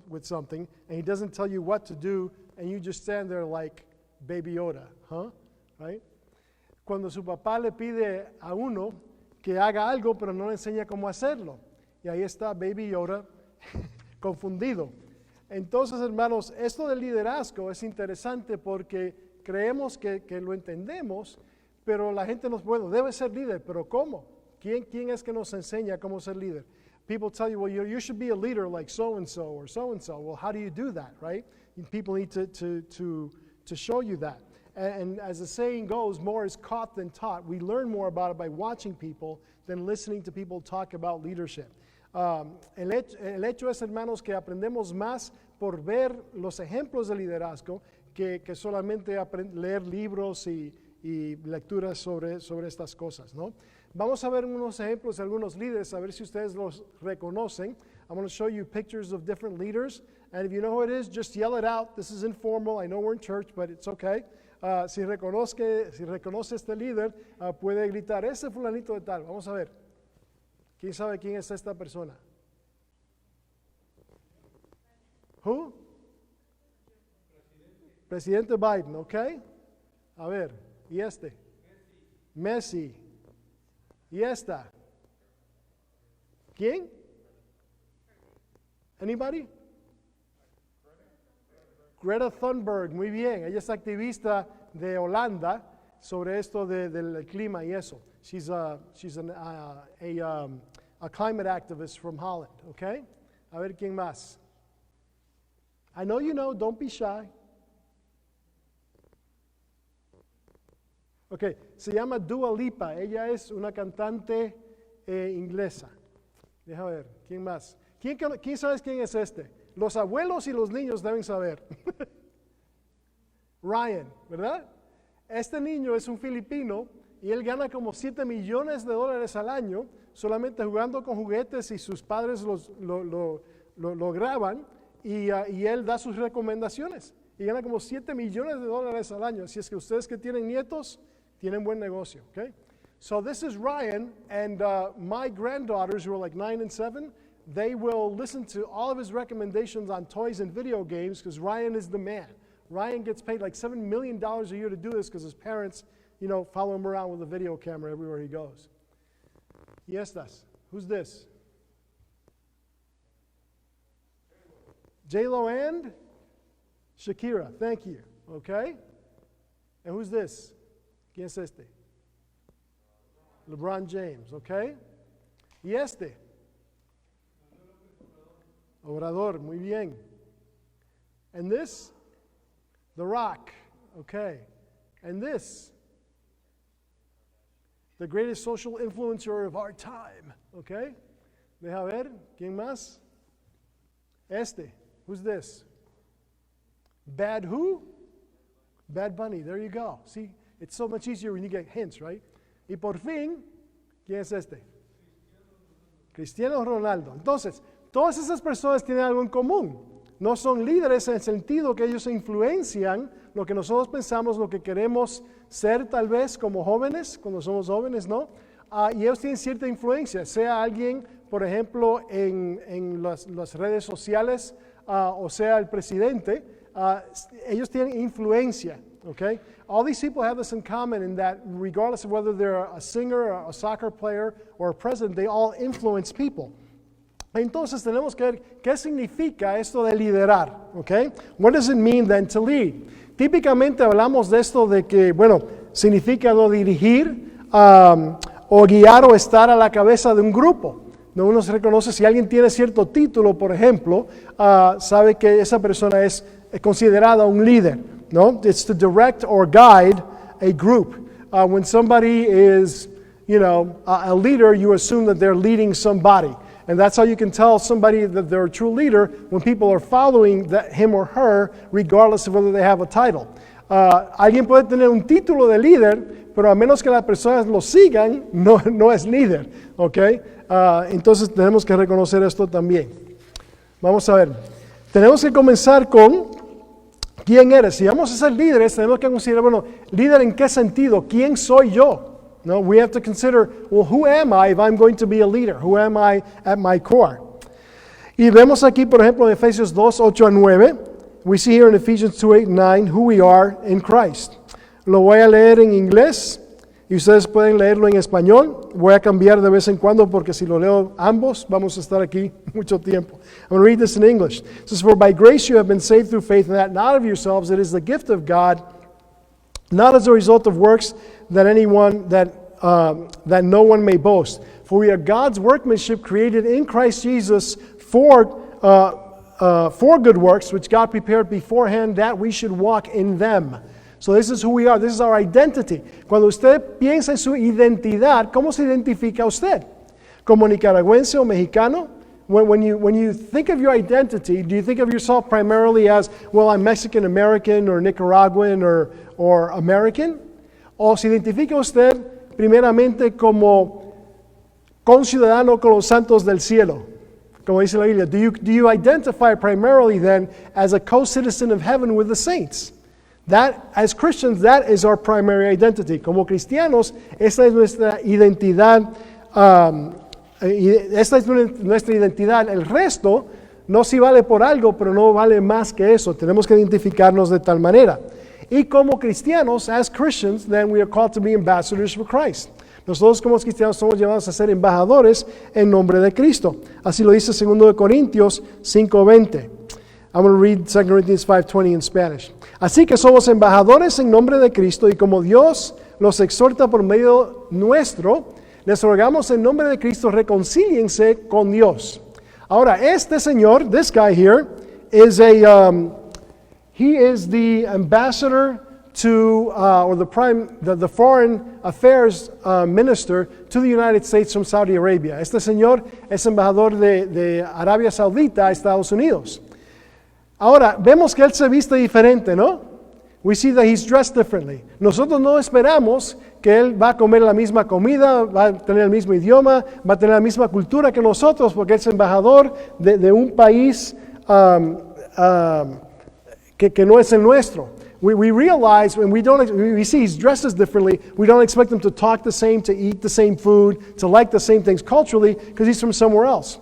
with something, and he doesn't tell you what to do, and you just stand there like Baby Yoda, huh? Right? Cuando su papá le pide a uno que haga algo, pero no le enseña cómo hacerlo. Y ahí está Baby Yoda confundido. Entonces, hermanos, esto del liderazgo es interesante porque creemos que lo entendemos, pero la gente nos puede, debe ser líder, pero ¿cómo? ¿Quién es que nos enseña cómo ser líder? People tell you, well, you should be a leader like so-and-so or so-and-so. Well, how do you do that, right? People need to show you that. And as the saying goes, more is caught than taught. We learn more about it by watching people than listening to people talk about leadership. El hecho es, hermanos, que aprendemos más por ver los ejemplos de liderazgo que solamente leer libros y lecturas sobre estas cosas, ¿no? Vamos a ver unos ejemplos de algunos líderes, a ver si ustedes los reconocen. I'm going to show you pictures of different leaders, and if you know who it is, just yell it out. This is informal. I know we're in church, but it's okay. Si reconoce este líder, puede gritar, ese fulanito de tal. Vamos a ver. ¿Quién sabe quién es esta persona? Who? Presidente Biden, ¿ok? A ver, ¿y este? Messi. ¿Y esta? ¿Quién? Anybody? Greta Thunberg, muy bien. Ella es activista de Holanda sobre esto del clima y eso. She's a climate activist from Holland, okay? A ver quién más. I know you know, don't be shy. Okay, se llama Dua Lipa. Ella es una cantante inglesa. Deja ver, ¿quién más? ¿Quién sabe quién es este? Los abuelos y los niños deben saber. Ryan, ¿verdad? Este niño es un filipino y él gana como $7 millones al año solamente jugando con juguetes y sus padres lo graban y él da sus recomendaciones y gana como $7 millones al año. Así es que ustedes que tienen nietos tienen buen negocio, okay? So this is Ryan, and my granddaughters who are like 9 and 7, they will listen to all of his recommendations on toys and video games because Ryan is the man. Ryan gets paid like $7 million a year to do this because his parents, follow him around with a video camera everywhere he goes. Y estas, who's this? J-Lo and Shakira, thank you, okay? And who's this? ¿Quién es este? LeBron James, okay? Y este? Obrador, muy bien. And this? The Rock, okay. And this? The greatest social influencer of our time, okay? Deja ver, ¿quién más? Este, who's this? Bad who? Bad Bunny, there you go. See, it's so much easier when you get hints, right? Y por fin, ¿quién es este? Cristiano Ronaldo. Entonces, todas esas personas tienen algo en común. No son líderes en el sentido que ellos influencian lo que nosotros pensamos, lo que queremos ser tal vez como jóvenes, cuando somos jóvenes, ¿no? Y ellos tienen cierta influencia, sea alguien, por ejemplo, en las redes sociales, o sea el presidente, ellos tienen influencia, okay? All these people have this in common in that regardless of whether they're a singer, a soccer player, or a president, they all influence people. Entonces tenemos que ver qué significa esto de liderar, okay? What does it mean then to lead? Típicamente hablamos de esto de que, significa no dirigir, o guiar o estar a la cabeza de un grupo. No, uno se reconoce si alguien tiene cierto título, por ejemplo, sabe que esa persona es considerada un líder, ¿no? It's to direct or guide a group. When somebody is, a leader, you assume that they're leading somebody. And that's how you can tell somebody that they're a true leader when people are following him or her, regardless of whether they have a title. Alguien puede tener un título de líder, pero a menos que las personas lo sigan, no es líder, ¿ok? Entonces tenemos que reconocer esto también. Vamos a ver. Tenemos que comenzar con quién eres. Si vamos a ser líderes, tenemos que considerar, líder en qué sentido, ¿quién soy yo? No, we have to consider, well, who am I if I'm going to be a leader? Who am I at my core? Y vemos aquí, por ejemplo, en Efesios 2, 8 a 9, we see here in Ephesians 2, 8, 9, who we are in Christ. Lo voy a leer en inglés y ustedes pueden leerlo en español. Voy a cambiar de vez en cuando porque si lo leo ambos vamos a estar aquí mucho tiempo. I'm going to read this in English. It says, for by grace you have been saved through faith, and that not of yourselves, it is the gift of God, not as a result of works that no one may boast. For we are God's workmanship created in Christ Jesus for good works, which God prepared beforehand that we should walk in them. So this is who we are. This is our identity. Cuando usted piensa en su identidad, ¿cómo se identifica usted? ¿Como nicaragüense o mexicano? When you think of your identity, do you think of yourself primarily as, well, I'm Mexican American or Nicaraguan or American? ¿O se identifica usted primeramente como conciudadano con los santos del cielo? Como dice la Biblia, do you identify primarily then as a co-citizen of heaven with the saints? That, as Christians, that is our primary identity. Como cristianos, esta es nuestra identidad. Esta es nuestra identidad. El resto no sí vale por algo, pero no vale más que eso. Tenemos que identificarnos de tal manera. Y como cristianos, as Christians, then we are called to be ambassadors for Christ. Nosotros como cristianos somos llamados a ser embajadores en nombre de Cristo. Así lo dice 2 Corintios 5:20. I'm going to read 2 Corinthians 5:20 in Spanish. Así que somos embajadores en nombre de Cristo, y como Dios los exhorta por medio nuestro, les rogamos en nombre de Cristo, reconcíliense con Dios. Ahora, este señor, this guy here, is he is the ambassador to, or the foreign affairs minister to the United States from Saudi Arabia. Este señor es embajador de Arabia Saudita a Estados Unidos. Ahora, vemos que él se viste diferente, ¿no? We see that he's dressed differently. Nosotros no esperamos que él va a comer la misma comida, va a tener el mismo idioma, va a tener la misma cultura que nosotros, porque él es embajador de un país que no es el nuestro. We realize when we see he's dressed differently, we don't expect him to talk the same, to eat the same food, to like the same things culturally, because he's from somewhere else.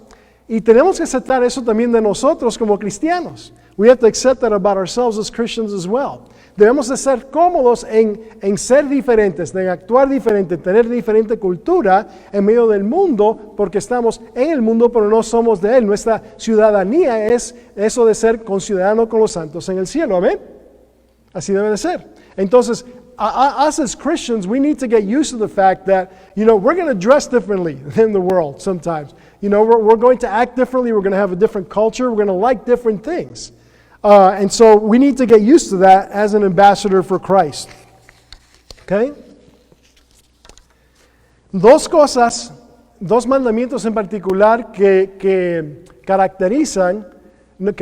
Y tenemos que aceptar eso también de nosotros como cristianos. We have to accept that about ourselves as Christians as well. Debemos de ser cómodos en ser diferentes, en actuar diferente, en tener diferente cultura en medio del mundo, porque estamos en el mundo, pero no somos de él. Nuestra ciudadanía es eso de ser conciudadano con los santos en el cielo. Amén. Así debe de ser. Entonces, us as Christians, we need to get used to the fact that, we're going to dress differently than the world sometimes. We're going to act differently. We're going to have a different culture. We're going to like different things. And so we need to get used to that as an ambassador for Christ. Okay? Dos mandamientos en particular que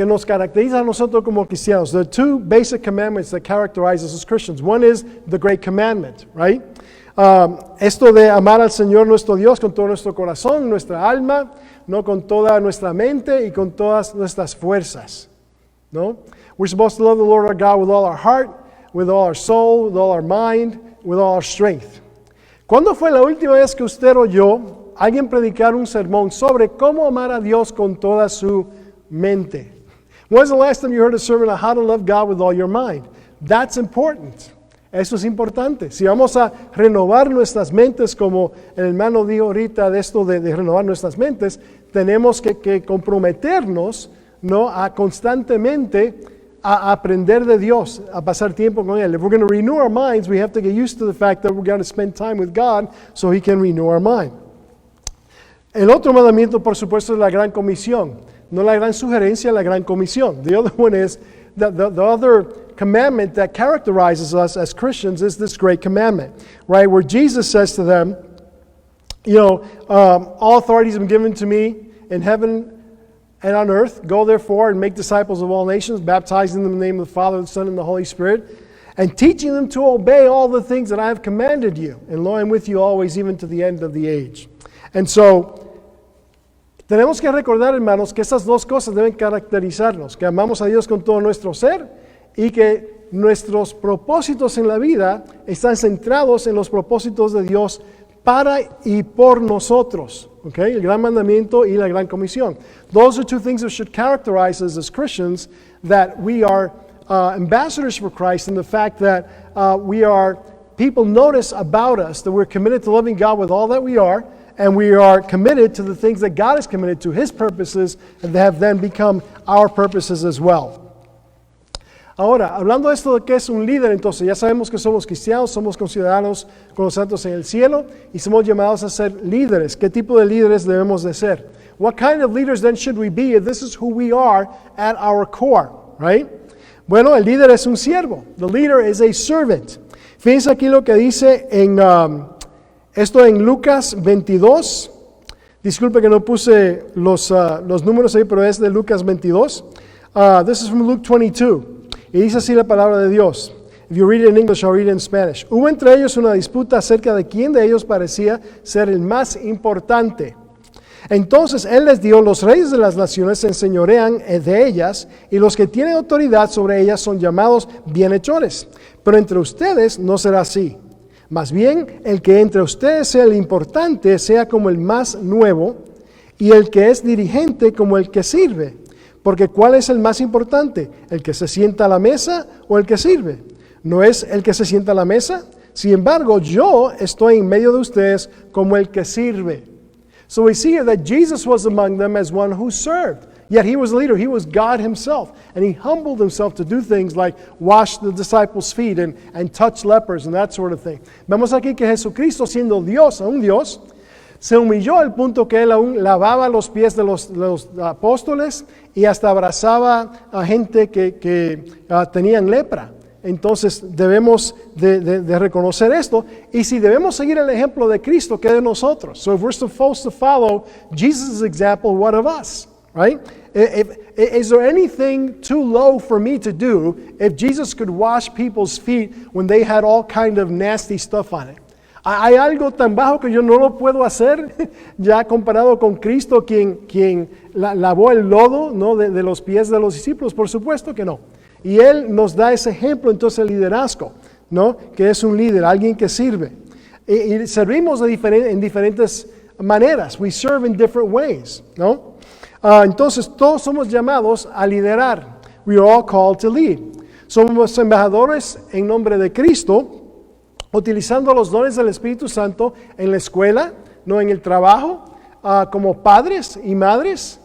nos caracterizan a nosotros como cristianos. There are two basic commandments that characterize us as Christians. One is the great commandment, right? Esto de amar al Señor nuestro Dios con todo nuestro corazón, nuestra alma, no con toda nuestra mente y con todas nuestras fuerzas. No? We're supposed to love the Lord our God with all our heart, with all our soul, with all our mind, with all our strength. ¿Cuándo fue la última vez que usted oyó alguien predicar un sermón sobre cómo amar a Dios con toda su mente? When's the last time you heard a sermon on how to love God with all your mind? That's important. Eso es importante. Si vamos a renovar nuestras mentes, como el hermano dijo ahorita de esto de renovar nuestras mentes, tenemos que comprometernos, ¿no?, a constantemente a aprender de Dios, a pasar tiempo con Él. If we're going to renew our minds, we have to get used to the fact that we're going to spend time with God so He can renew our mind. El otro mandamiento, por supuesto, es la gran comisión. No la gran sugerencia, la gran comisión. The other one is, the other commandment that characterizes us as Christians is this great commandment, right? Where Jesus says to them, all authority has been given to me in heaven and on earth. Go therefore and make disciples of all nations, baptizing them in the name of the Father, the Son, and the Holy Spirit, and teaching them to obey all the things that I have commanded you. And lo, I am with you always, even to the end of the age. And so, tenemos que recordar, hermanos, que esas dos cosas deben caracterizarnos, que amamos a Dios con todo nuestro ser y que nuestros propósitos en la vida están centrados en los propósitos de Dios para y por nosotros. Okay? El gran mandamiento y la gran comisión. Those are two things that should characterize us as Christians, that we are ambassadors for Christ, and the fact that people notice about us that we're committed to loving God with all that we are, and we are committed to the things that God is committed to, His purposes, and they have then become our purposes as well. Ahora, hablando de esto de que es un líder, entonces ya sabemos que somos cristianos, somos considerados con los santos en el cielo y somos llamados a ser líderes. ¿Qué tipo de líderes debemos de ser? What kind of leaders then should we be if this is who we are at our core, right? Bueno, el líder es un siervo. The leader is a servant. Fíjense aquí lo que dice esto en Lucas 22. Disculpe que no puse los números ahí, pero es de Lucas 22. This is from Luke 22. Y dice así la palabra de Dios. If you read it in English, I'll read it in Spanish. Hubo entre ellos una disputa acerca de quién de ellos parecía ser el más importante. Entonces él les dijo: los reyes de las naciones se enseñorean de ellas, y los que tienen autoridad sobre ellas son llamados bienhechores. Pero entre ustedes no será así. Más bien, el que entre ustedes sea el importante sea como el más nuevo, y el que es dirigente como el que sirve. Porque ¿cuál es el más importante? ¿El que se sienta a la mesa o el que sirve? ¿No es el que se sienta a la mesa? Sin embargo, yo estoy en medio de ustedes como el que sirve. So we see here that Jesus was among them as one who served. Yet he was a leader. He was God himself. And he humbled himself to do things like wash the disciples' feet and touch lepers and that sort of thing. Vemos aquí que Jesucristo, siendo Dios, aún Dios, se humilló al punto que él aún lavaba los pies de los apóstoles y hasta abrazaba a gente que tenían lepra. Entonces debemos de reconocer esto, y si debemos seguir el ejemplo de Cristo, ¿qué de nosotros? So if we're supposed to follow Jesus' example, what of us? Right? Is there anything too low for me to do if Jesus could wash people's feet when they had all kind of nasty stuff on it? ¿Hay algo tan bajo que yo no lo puedo hacer ya comparado con Cristo, quien lavó el lodo, ¿no?, de los pies de los discípulos? Por supuesto que no. Y Él nos da ese ejemplo, entonces, el liderazgo, ¿no?, que es un líder, alguien que sirve. Y servimos en diferentes maneras. We serve in different ways, ¿no? Entonces, todos somos llamados a liderar. We are all called to lead. Somos embajadores en nombre de Cristo, utilizando los dones del Espíritu Santo en la escuela, no en el trabajo, como padres y madres,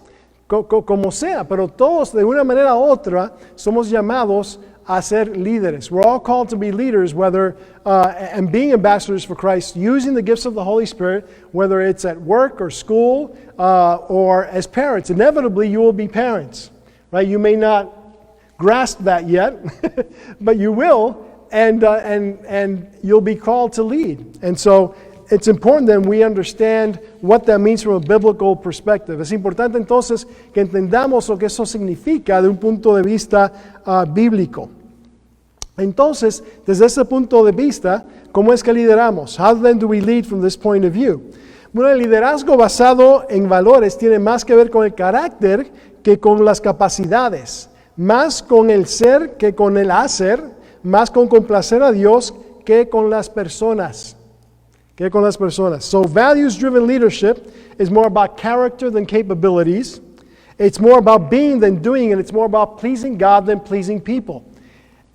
como sea, pero todos de una manera u otra somos llamados a ser líderes. We're all called to be leaders, whether and being ambassadors for Christ, using the gifts of the Holy Spirit, whether it's at work or school or as parents. Inevitably, you will be parents, right? You may not grasp that yet, but you will. And you'll be called to lead. And so it's important that we understand what that means from a biblical perspective. Es importante entonces que entendamos lo que eso significa de un punto de vista bíblico. Entonces, desde ese punto de vista, ¿cómo es que lideramos? How then do we lead from this point of view? Bueno, el liderazgo basado en valores tiene más que ver con el carácter que con las capacidades, más con el ser que con el hacer, más con complacer a Dios que con las personas. So values-driven leadership is more about character than capabilities. It's more about being than doing, and it's more about pleasing God than pleasing people.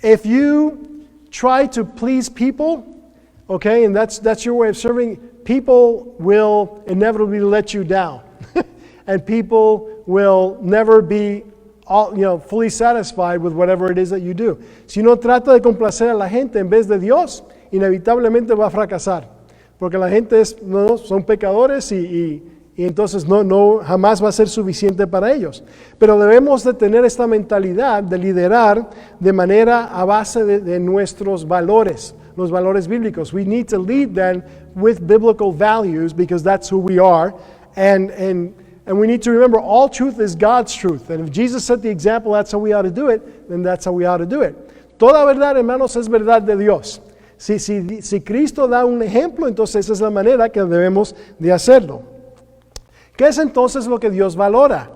If you try to please people, okay, and that's your way of serving, people will inevitably let you down. And people will never be fully satisfied with whatever it is that you do. Si uno trata de complacer a la gente en vez de Dios, inevitablemente va a fracasar, porque la gente son pecadores y entonces no jamás va a ser suficiente para ellos. Pero debemos de tener esta mentalidad de liderar de manera a base de nuestros valores, los valores bíblicos. We need to lead then with biblical values, because that's who we are, and we need to remember all truth is God's truth. And if Jesus set the example, that's how we ought to do it, then that's how we ought to do it. Toda verdad, hermanos, es verdad de Dios. Si Cristo da un ejemplo, entonces esa es la manera que debemos de hacerlo. ¿Qué es entonces lo que Dios valora?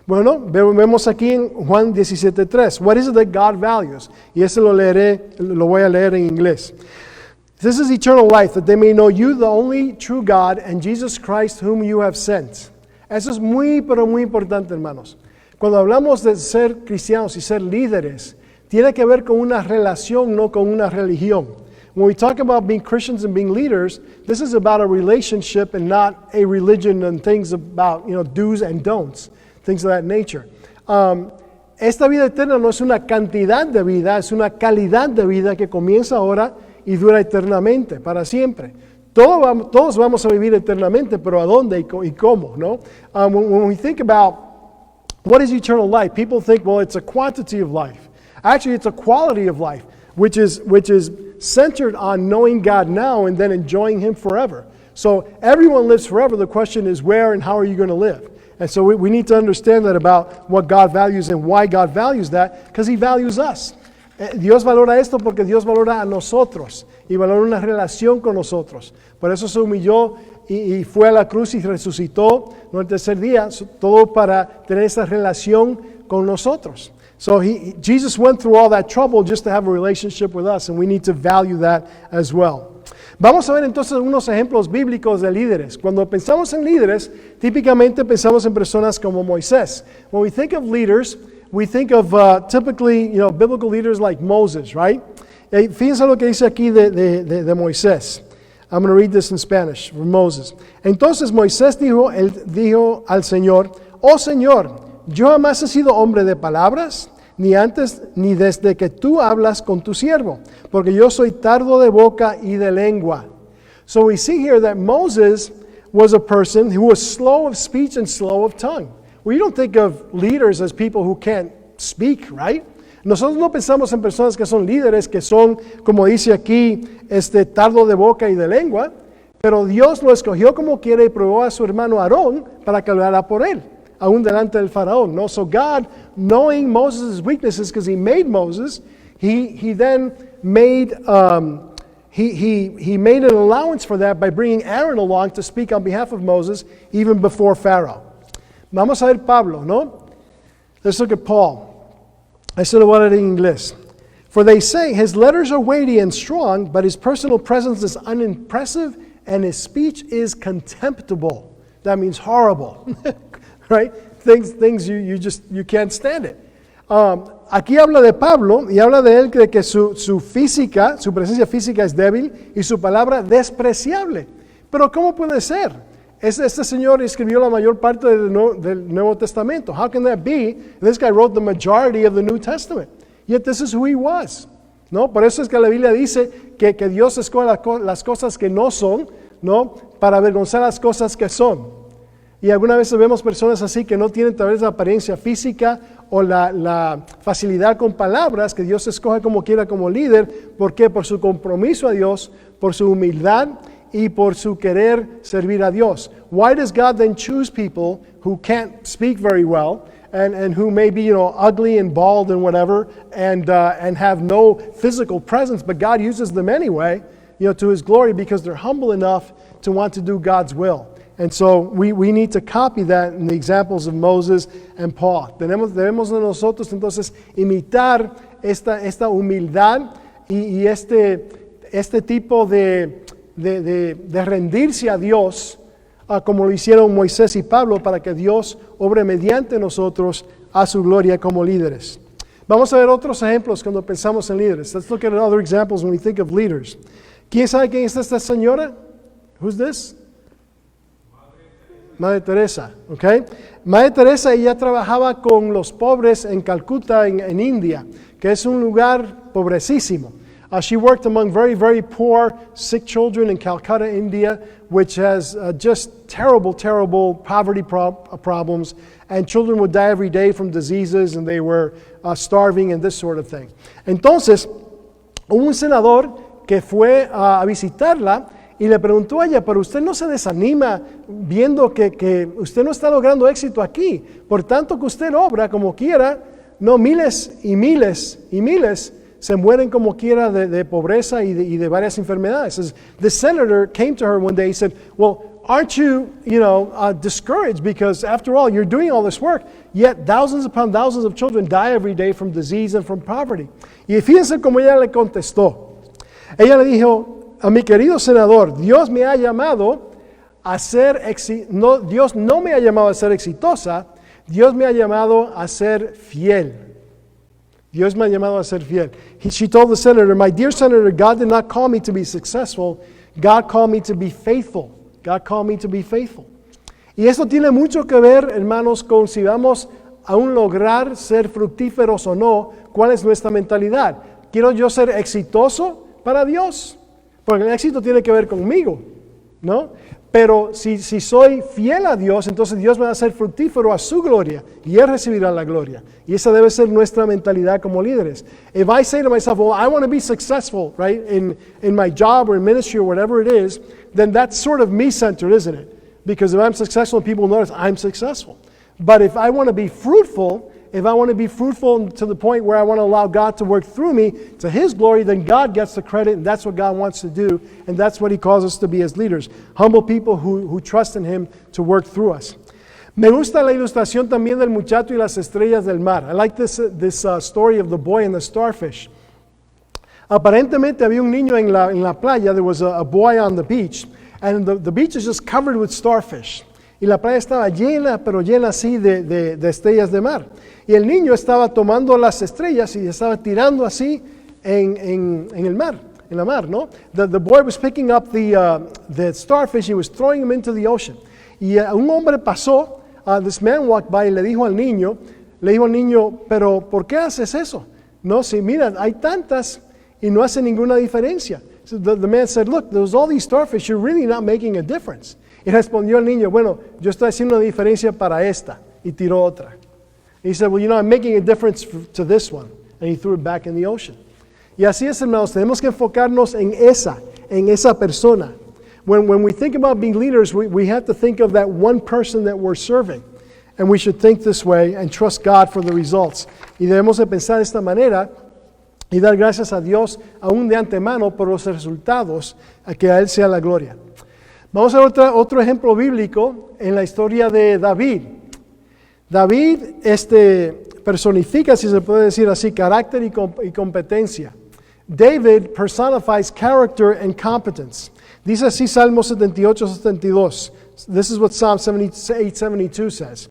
Bueno, vemos aquí en Juan 17:3. What is it that God values? Y ese lo voy a leer en inglés. This is eternal life, that they may know you, the only true God, and Jesus Christ, whom you have sent. Eso es muy, pero muy importante, hermanos. Cuando hablamos de ser cristianos y ser líderes, tiene que ver con una relación, no con una religión. When we talk about being Christians and being leaders, this is about a relationship and not a religion and things about, do's and don'ts, things of that nature. Esta vida eterna no es una cantidad de vida, es una calidad de vida que comienza ahora y dura eternamente, para siempre. Todos vamos a vivir eternamente, pero ¿a dónde y cómo? ¿No? When we think about what is eternal life, people think, well, it's a quantity of life. Actually, it's a quality of life, which is centered on knowing God now and then enjoying Him forever. So everyone lives forever. The question is where and how are you going to live? And so we need to understand that about what God values and why God values that, because He values us. Dios valora esto porque Dios valora a nosotros y valora una relación con nosotros. Por eso se humilló y fue a la cruz y resucitó el tercer día, todo para tener esa relación con nosotros. So Jesus went through all that trouble just to have a relationship with us, and we need to value that as well. Vamos a ver entonces unos ejemplos bíblicos de líderes. Cuando pensamos en líderes, típicamente pensamos en personas como Moisés. When we think of leaders, we think of typically, biblical leaders like Moses, right? Fíjense lo que dice aquí de Moisés. I'm going to read this in Spanish from Moses. Entonces Moisés dijo al Señor, oh Señor, yo jamás he sido hombre de palabras, ni antes ni desde que tú hablas con tu siervo, porque yo soy tardo de boca y de lengua. So we see here that Moses was a person who was slow of speech and slow of tongue. We don't think of leaders as people who can't speak, right? Nosotros no pensamos en personas que son líderes, que son, como dice aquí, tardo de boca y de lengua, pero Dios lo escogió como quiere y probó a su hermano Aarón para que hablara por él, aún delante del faraón. No? So God, knowing Moses' weaknesses, because He made Moses, He then made He made an allowance for that by bringing Aaron along to speak on behalf of Moses, even before Pharaoh. Vamos a ver Pablo, ¿no? Let's look at Paul. Eso lo voy a leer en inglés. For they say his letters are weighty and strong, but his personal presence is unimpressive and his speech is contemptible. That means horrible, right? Things you can't stand it. Aquí habla de Pablo y habla de él de que su presencia física es débil y su palabra despreciable. Pero ¿cómo puede ser? Este señor escribió la mayor parte del Nuevo Testamento. How can that be? This guy wrote the majority of the New Testament. Yet this is who he was. ¿No? Por eso es que la Biblia dice que Dios escoge las cosas que no son, ¿no? Para avergonzar las cosas que son. Y algunas veces vemos personas así que no tienen tal vez la apariencia física o la facilidad con palabras, que Dios escoge como quiera como líder. ¿Por qué? Por su compromiso a Dios, por su humildad y por su querer servir a Dios. Why does God then choose people who can't speak very well and who may be ugly and bald and whatever and have no physical presence, but God uses them anyway, to His glory, because they're humble enough to want to do God's will. And so we need to copy that in the examples of Moses and Paul. Debemos de nosotros entonces imitar esta humildad y este tipo de rendirse a Dios, como lo hicieron Moisés y Pablo, para que Dios obre mediante nosotros a su gloria como líderes. Vamos a ver otros ejemplos cuando pensamos en líderes. Let's look at other examples when we think of leaders. ¿Quién sabe quién es esta señora? Who's this? Madre Teresa, okay? Madre Teresa, ella trabajaba con los pobres en Calcuta, en India, que es un lugar pobrecísimo. She worked among very, very poor, sick children in Calcutta, India, which has just terrible, terrible poverty problems. And children would die every day from diseases, and they were starving and this sort of thing. Entonces, un senador que fue a visitarla y le preguntó a ella, pero usted no se desanima viendo que usted no está logrando éxito aquí. Por tanto que usted obra como quiera, no, miles y miles y miles se mueren como quiera de pobreza y de varias enfermedades. The senator came to her one day and said, well, aren't you, discouraged, because after all, you're doing all this work, yet thousands upon thousands of children die every day from disease and from poverty. Y fíjense cómo ella le contestó. Ella le dijo, a mi querido senador, Dios me ha llamado a ser, Dios no me ha llamado a ser exitosa, Dios me ha llamado a ser fiel. Dios me ha llamado a ser fiel. She told the senator, my dear senator, God did not call me to be successful. God called me to be faithful. God called me to be faithful. Y eso tiene mucho que ver, hermanos, con si vamos a un lograr ser fructíferos o no, cuál es nuestra mentalidad. ¿Quiero yo ser exitoso para Dios? Porque el éxito tiene que ver conmigo, ¿no? Pero si soy fiel a Dios, entonces Dios me va a hacer fructífero a su gloria y Él recibirá la gloria. Y esa debe ser nuestra mentalidad como líderes. If I say to myself, well, I want to be successful, right, in my job or in ministry or whatever it is, then that's sort of me-centered, isn't it? Because if I'm successful, people notice I'm successful. But if I want to be fruitful, if I want to be fruitful to the point where I want to allow God to work through me to His glory, then God gets the credit, and that's what God wants to do, and that's what He calls us to be as leaders. Humble people who trust in Him to work through us. Me gusta la ilustración también del muchacho y las estrellas del mar. I like this story of the boy and the starfish. Aparentemente había un niño en la playa. There was a boy on the beach, and the beach is just covered with starfish. Y la playa estaba llena, pero llena así de estrellas de mar. Y el niño estaba tomando las estrellas y estaba tirando así en el mar, en la mar, ¿no? The boy was picking up the starfish, he was throwing them into the ocean. Y un hombre pasó, this man walked by y le dijo al niño, pero ¿por qué haces eso? No, si mira, hay tantas y no hace ninguna diferencia. So the man said, look, there's all these starfish, you're really not making a difference. Y respondió el niño, bueno, yo estoy haciendo una diferencia para esta. Y tiró otra. He said, well, I'm making a difference to this one. And he threw it back in the ocean. Y así es, hermanos, tenemos que enfocarnos en esa persona. When we think about being leaders, we have to think of that one person that we're serving. And we should think this way and trust God for the results. Y debemos de pensar de esta manera y dar gracias a Dios aún de antemano por los resultados, a que a Él sea la gloria. Vamos a ver otro ejemplo bíblico en la historia de David. David personifica, si se puede decir así, carácter y competencia. David personifies character and competence. Dice así Salmo 78-72. This is what Psalm 78-72 says.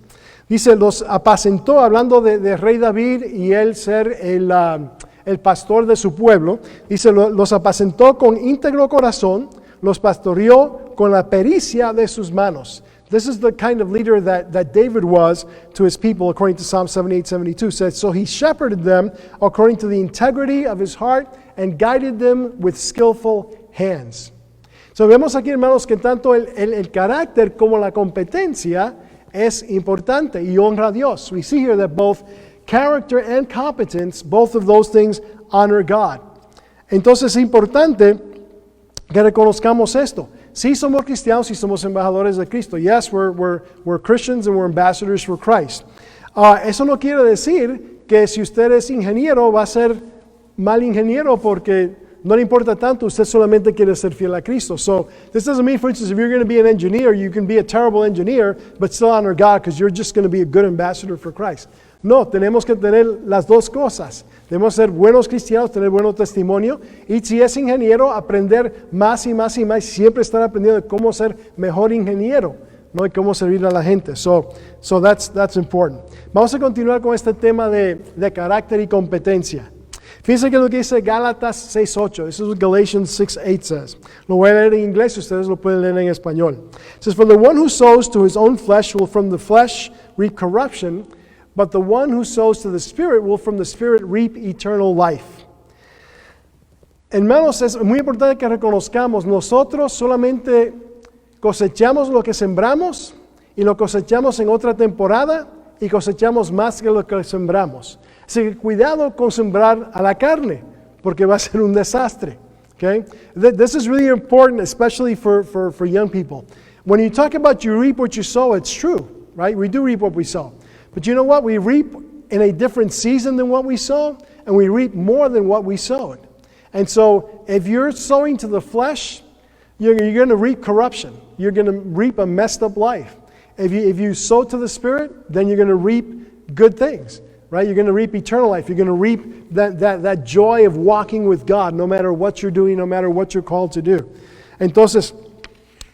Dice, los apacentó, hablando de rey David y él ser el pastor de su pueblo. Dice, los apacentó con íntegro corazón, los pastoreó con la pericia de sus manos. This is the kind of leader that David was to his people, according to Psalm 78-72. Says, so he shepherded them according to the integrity of his heart and guided them with skillful hands. So vemos aquí, hermanos, que tanto el carácter como la competencia es importante y honra a Dios. We see here that both character and competence, both of those things honor God. Entonces es importante que reconozcamos esto. Sí somos cristianos y somos embajadores de Cristo. Yes, we're Christians and we're ambassadors for Christ. Eso no quiere decir que si usted es ingeniero va a ser mal ingeniero porque no le importa tanto, usted solamente quiere ser fiel a Cristo. So this doesn't mean, for instance, if you're going to be an engineer, you can be a terrible engineer, but still honor God because you're just going to be a good ambassador for Christ. No, tenemos que tener las dos cosas. Debemos ser buenos cristianos, tener buen testimonio. Y si es ingeniero, aprender más y más y más. Siempre estar aprendiendo de cómo ser mejor ingeniero, ¿no? Y cómo servir a la gente. So that's important. Vamos a continuar con este tema de carácter y competencia. Fíjense que lo que dice Gálatas 6:8. This is what Galatians 6:8 says. Lo voy a leer en inglés, ustedes lo pueden leer en español. It says, for the one who sows to his own flesh will from the flesh reap corruption, but the one who sows to the Spirit will from the Spirit reap eternal life. Hermanos, es muy importante que reconozcamos, nosotros solamente cosechamos lo que sembramos y lo cosechamos en otra temporada y cosechamos más que lo que sembramos. Así que cuidado con sembrar a la carne, porque va a ser un desastre. Okay? This is really important, especially for young people. When you talk about you reap what you sow, it's true, right? We do reap what we sow. But you know what? We reap in a different season than what we sow, and we reap more than what we sowed. And so if you're sowing to the flesh, you're going to reap corruption. You're going to reap a messed up life. If you sow to the Spirit, then you're going to reap good things. right? You're going to reap eternal life. You're going to reap that joy of walking with God, no matter what you're doing, no matter what you're called to do. Entonces,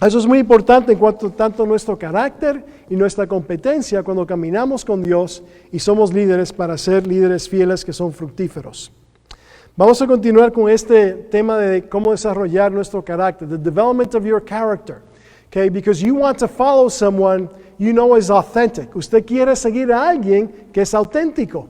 eso es muy importante en cuanto tanto nuestro carácter y nuestra competencia cuando caminamos con Dios y somos líderes para ser líderes fieles que son fructíferos. Vamos a continuar con este tema de cómo desarrollar nuestro carácter, the development of your character. Okay, because you want to follow someone you know is authentic. Usted quiere seguir a alguien que es auténtico,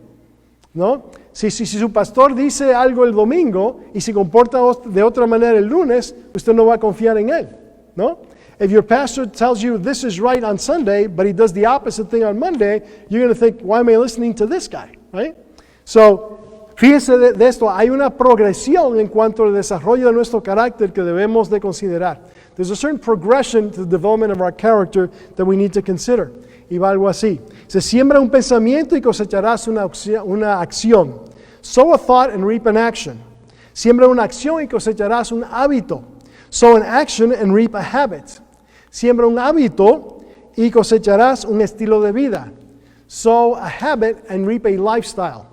¿no? Si su pastor dice algo el domingo y se comporta de otra manera el lunes, usted no va a confiar en él, ¿no? If your pastor tells you this is right on Sunday, but he does the opposite thing on Monday, you're going to think, why am I listening to this guy, right? So, fíjense de esto, hay una progresión en cuanto al desarrollo de nuestro carácter que debemos de considerar. There's a certain progression to the development of our character that we need to consider. Y va algo así. Se siembra un pensamiento y cosecharás una acción. Sow a thought and reap an action. Siembra una acción y cosecharás un hábito. Sow an action and reap a habit. Siembra un hábito y cosecharás un estilo de vida. Sow a habit and reap a lifestyle.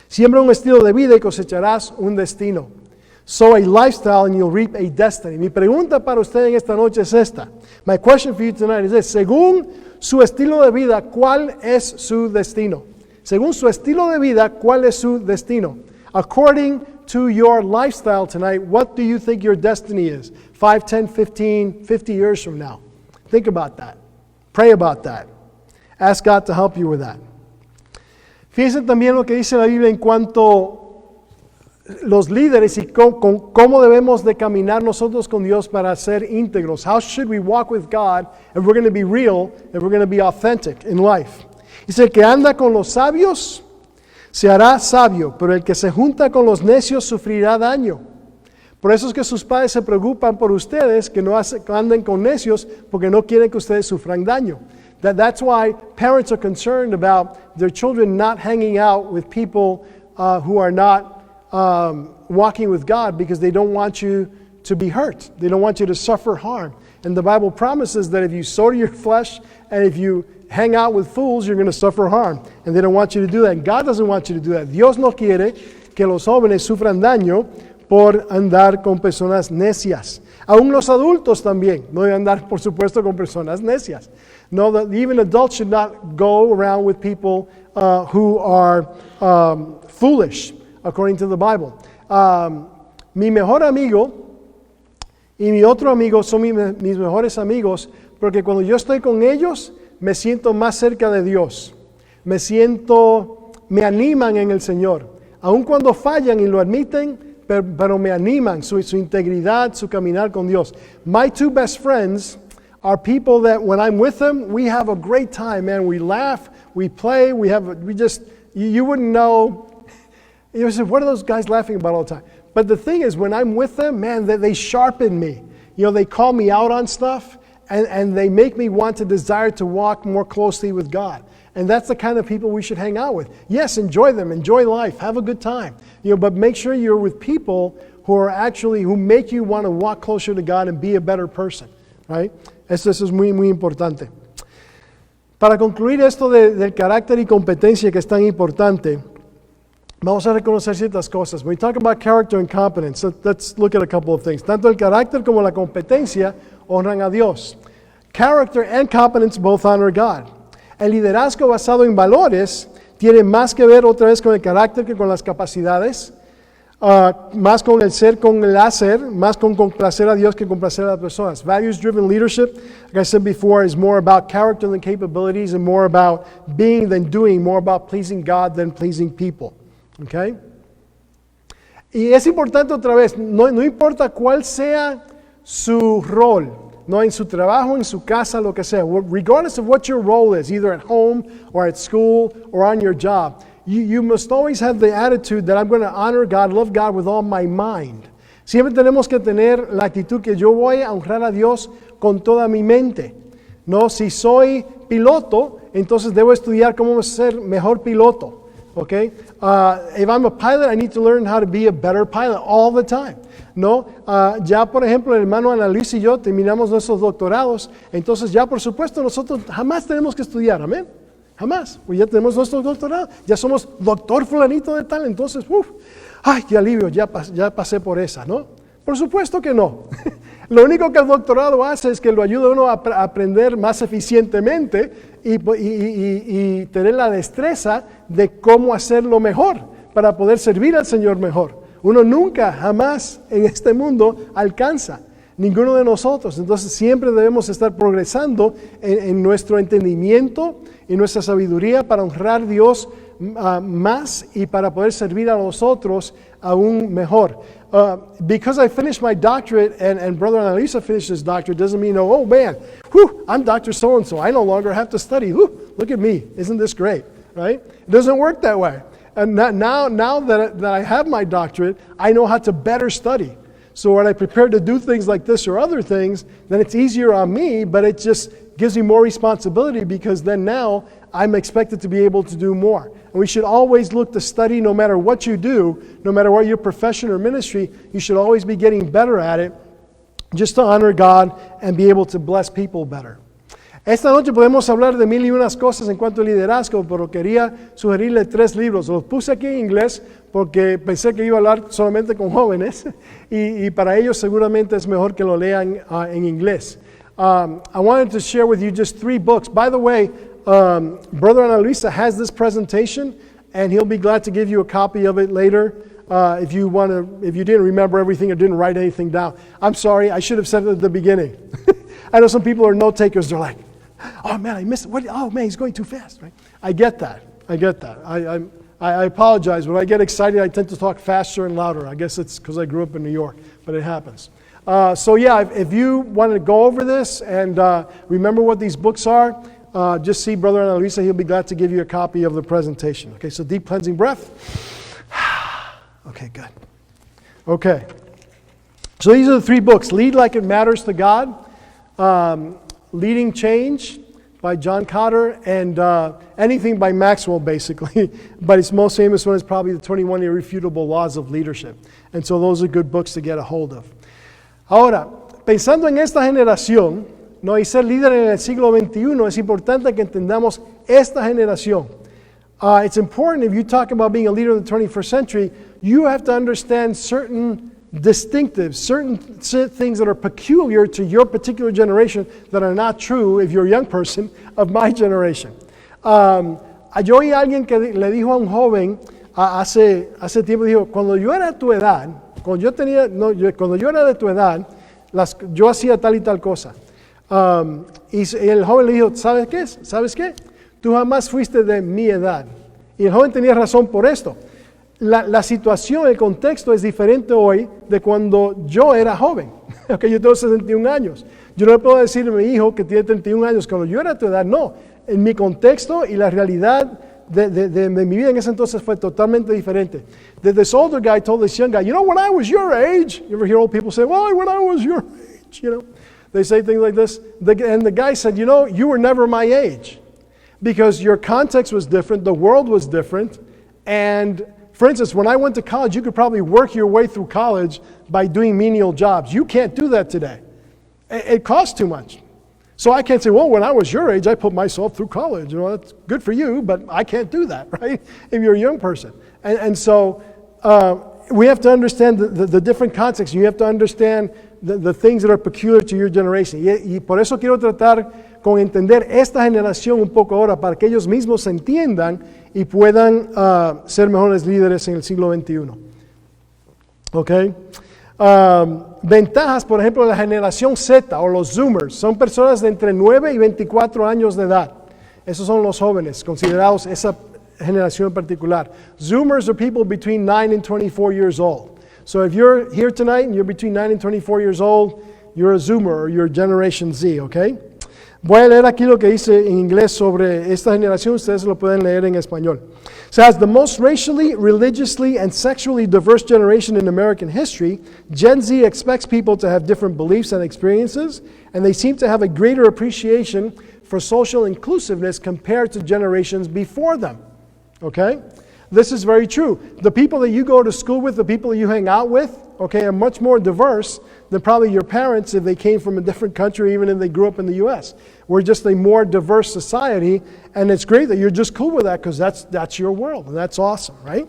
Siembra un estilo de vida y cosecharás un destino. Sow a lifestyle and you'll reap a destiny. Mi pregunta para usted en esta noche es esta. My question for you tonight is this. Según su estilo de vida, ¿cuál es su destino? Según su estilo de vida, ¿cuál es su destino? According to your lifestyle tonight, what do you think your destiny is? 5, 10, 15, 50 years from now. Think about that. Pray about that. Ask God to help you with that. Fíjense también lo que dice la Biblia en cuanto los líderes y cómo debemos de caminar nosotros con Dios para ser íntegros. How should we walk with God if we're going to be real, if we're going to be authentic in life? Dice, el que anda con los sabios se hará sabio, pero el que se junta con los necios sufrirá daño. Por eso es que sus padres se preocupan por ustedes, que no anden con necios, porque no quieren que ustedes sufran daño. That's why parents are concerned about their children not hanging out with people who are not walking with God, because they don't want you to be hurt. They don't want you to suffer harm. And the Bible promises that if you sow to your flesh and if you hang out with fools, you're going to suffer harm. And they don't want you to do that. And God doesn't want you to do that. Dios no quiere que los jóvenes sufran daño por andar con personas necias. Aún los adultos también no deben andar, por supuesto, con personas necias. No, that even adults should not go around with people who are foolish, according to the Bible. Mi mejor amigo y mi otro amigo son mis mejores amigos, porque cuando yo estoy con ellos me siento más cerca de Dios. Me animan en el Señor. Aun cuando fallan y lo admiten, pero me animan, su integridad, su caminar con Dios. My two best friends are people that when I'm with them, we have a great time, man. We laugh, we play, you wouldn't know. You say, what are those guys laughing about all the time? But the thing is, when I'm with them, man, they sharpen me. You know, they call me out on stuff, and they make me want to desire to walk more closely with God. And that's the kind of people we should hang out with. Yes, enjoy them, enjoy life, have a good time. You know, but make sure you're with people who make you want to walk closer to God and be a better person. Right? Eso es muy, muy importante. Para concluir esto del carácter y competencia que es tan importante, vamos a reconocer ciertas cosas. When we talk about character and competence, let's look at a couple of things. Tanto el carácter como la competencia honran a Dios. Character and competence both honor God. El liderazgo basado en valores tiene más que ver otra vez con el carácter que con las capacidades, más con el ser, con el hacer, más con complacer a Dios que complacer a las personas. Values-driven leadership, like I said before, is more about character than capabilities, and more about being than doing, more about pleasing God than pleasing people. Okay? Y es importante otra vez, no importa cuál sea su rol, no en su trabajo, en su casa, lo que sea, regardless of what your role is, either at home or at school or on your job, you must always have the attitude that I'm going to honor God, love God with all my mind. Siempre tenemos que tener la actitud que yo voy a honrar a Dios con toda mi mente. No, si soy piloto, entonces debo estudiar cómo ser mejor piloto. Okay? If I'm a pilot, I need to learn how to be a better pilot all the time. No, ya por ejemplo el hermano Ana Luis y yo terminamos nuestros doctorados, entonces ya por supuesto nosotros jamás tenemos que estudiar, amén. Jamás. Pues ya tenemos nuestro doctorado, ya somos doctor fulanito de tal, entonces, ay, qué alivio, ya pasé por esa, ¿no? Por supuesto que no. Lo único que el doctorado hace es que lo ayuda a uno a aprender más eficientemente y tener la destreza de cómo hacerlo mejor para poder servir al Señor mejor. Uno nunca, jamás en este mundo alcanza, ninguno de nosotros. Entonces siempre debemos estar progresando en nuestro entendimiento y nuestra sabiduría para honrar a Dios más y para poder servir a los otros aún mejor. Because I finished my doctorate and Brother Analisa finished his doctorate doesn't mean, oh man, I'm Dr. So-and-so. I no longer have to study. Look at me. Isn't this great? Right? It doesn't work that way. And now that I have my doctorate, I know how to better study. So when I prepare to do things like this or other things, then it's easier on me, but it just gives me more responsibility because then now I'm expected to be able to do more. And we should always look to study no matter what you do, no matter what your profession or ministry, you should always be getting better at it just to honor God and be able to bless people better. Esta noche podemos hablar de 1001 cosas en cuanto a liderazgo, pero quería sugerirle 3 libros. Los puse aquí en inglés porque pensé que iba a hablar solamente con jóvenes y para ellos seguramente es mejor que lo lean en inglés. I wanted to share with you just 3 books. By the way, Brother Analisa has this presentation and he'll be glad to give you a copy of it later. If you didn't remember everything or didn't write anything down. I'm sorry, I should have said it at the beginning. I know some people are note takers. They're like, oh man, I missed it. Oh man, he's going too fast, right? I get that. I apologize. When I get excited, I tend to talk faster and louder. I guess it's because I grew up in New York, but it happens. So yeah, if you want to go over this and remember what these books are, just see Brother Analisa. He'll be glad to give you a copy of the presentation. Okay, so deep cleansing breath. Okay, good. Okay. So these are the 3 books. Lead Like It Matters to God. Leading Change by John Cotter, and anything by Maxwell basically, but his most famous one is probably the 21 Irrefutable Laws of Leadership. And so those are good books to get a hold of. Ahora, pensando en esta generación, no, y ser líder en el siglo XXI, es importante que entendamos esta generación. It's important if you talk about being a leader in the 21st century, you have to understand certain distinctives, certain things that are peculiar to your particular generation that are not true if you're a young person of my generation. Yo oí a alguien que le dijo a un joven hace tiempo, dijo, cuando yo era de tu edad, cuando yo era de tu edad, yo hacía tal y tal cosa. Y el joven le dijo, ¿sabes qué? ¿Sabes qué? Tú jamás fuiste de mi edad. Y el joven tenía razón por esto. La situación, el contexto es diferente hoy de cuando yo era joven. Okay, yo tengo 61 años. Yo no le puedo decir a mi hijo que tiene 31 años, cuando yo era de tu edad, no. En mi contexto y la realidad de mi vida en ese entonces fue totalmente diferente. This older guy told this young guy, you know, when I was your age, you ever hear old people say, well, when I was your age, you know. They say things like this. And the guy said, you know, you were never my age. Because your context was different, the world was different, and for instance, when I went to college, you could probably work your way through college by doing menial jobs. You can't do that today. It costs too much. So I can't say, well, when I was your age, I put myself through college. You know, that's good for you, but I can't do that, right? If you're a young person. And so we have to understand the different contexts. You have to understand the things that are peculiar to your generation. Y por eso quiero tratar con entender esta generación un poco ahora, para que ellos mismos se entiendan y puedan ser mejores líderes en el siglo XXI. ¿Ok? Ventajas, por ejemplo, de la generación Z o los Zoomers. Son personas de entre 9 y 24 años de edad. Esos son los jóvenes, considerados esa generación en particular. Zoomers are people between 9 and 24 years old. So if you're here tonight and you're between 9 and 24 years old, you're a Zoomer or you're Generation Z, ¿ok? Voy a leer aquí lo que dice en inglés sobre esta generación, ustedes lo pueden leer en español. It says, the most racially, religiously, and sexually diverse generation in American history, Gen Z expects people to have different beliefs and experiences, and they seem to have a greater appreciation for social inclusiveness compared to generations before them. Okay? this is very true. The people that you go to school with, the people that you hang out with, okay, are much more diverse than probably your parents if they came from a different country, even if they grew up in the U.S. We're just a more diverse society, and it's great that you're just cool with that because that's your world, and that's awesome, right?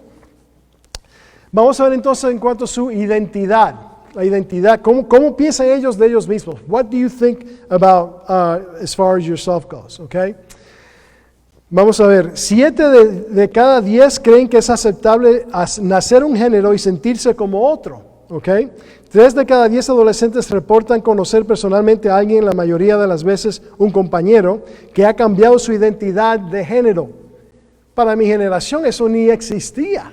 Vamos a ver entonces en cuanto a su identidad. La identidad, ¿cómo piensan ellos de ellos mismos? What do you think about as far as yourself goes, okay? Vamos a ver, 7 de cada 10 creen que es aceptable nacer un género y sentirse como otro, ¿ok? 3 de cada 10 adolescentes reportan conocer personalmente a alguien, la mayoría de las veces un compañero, que ha cambiado su identidad de género. Para mi generación eso ni existía,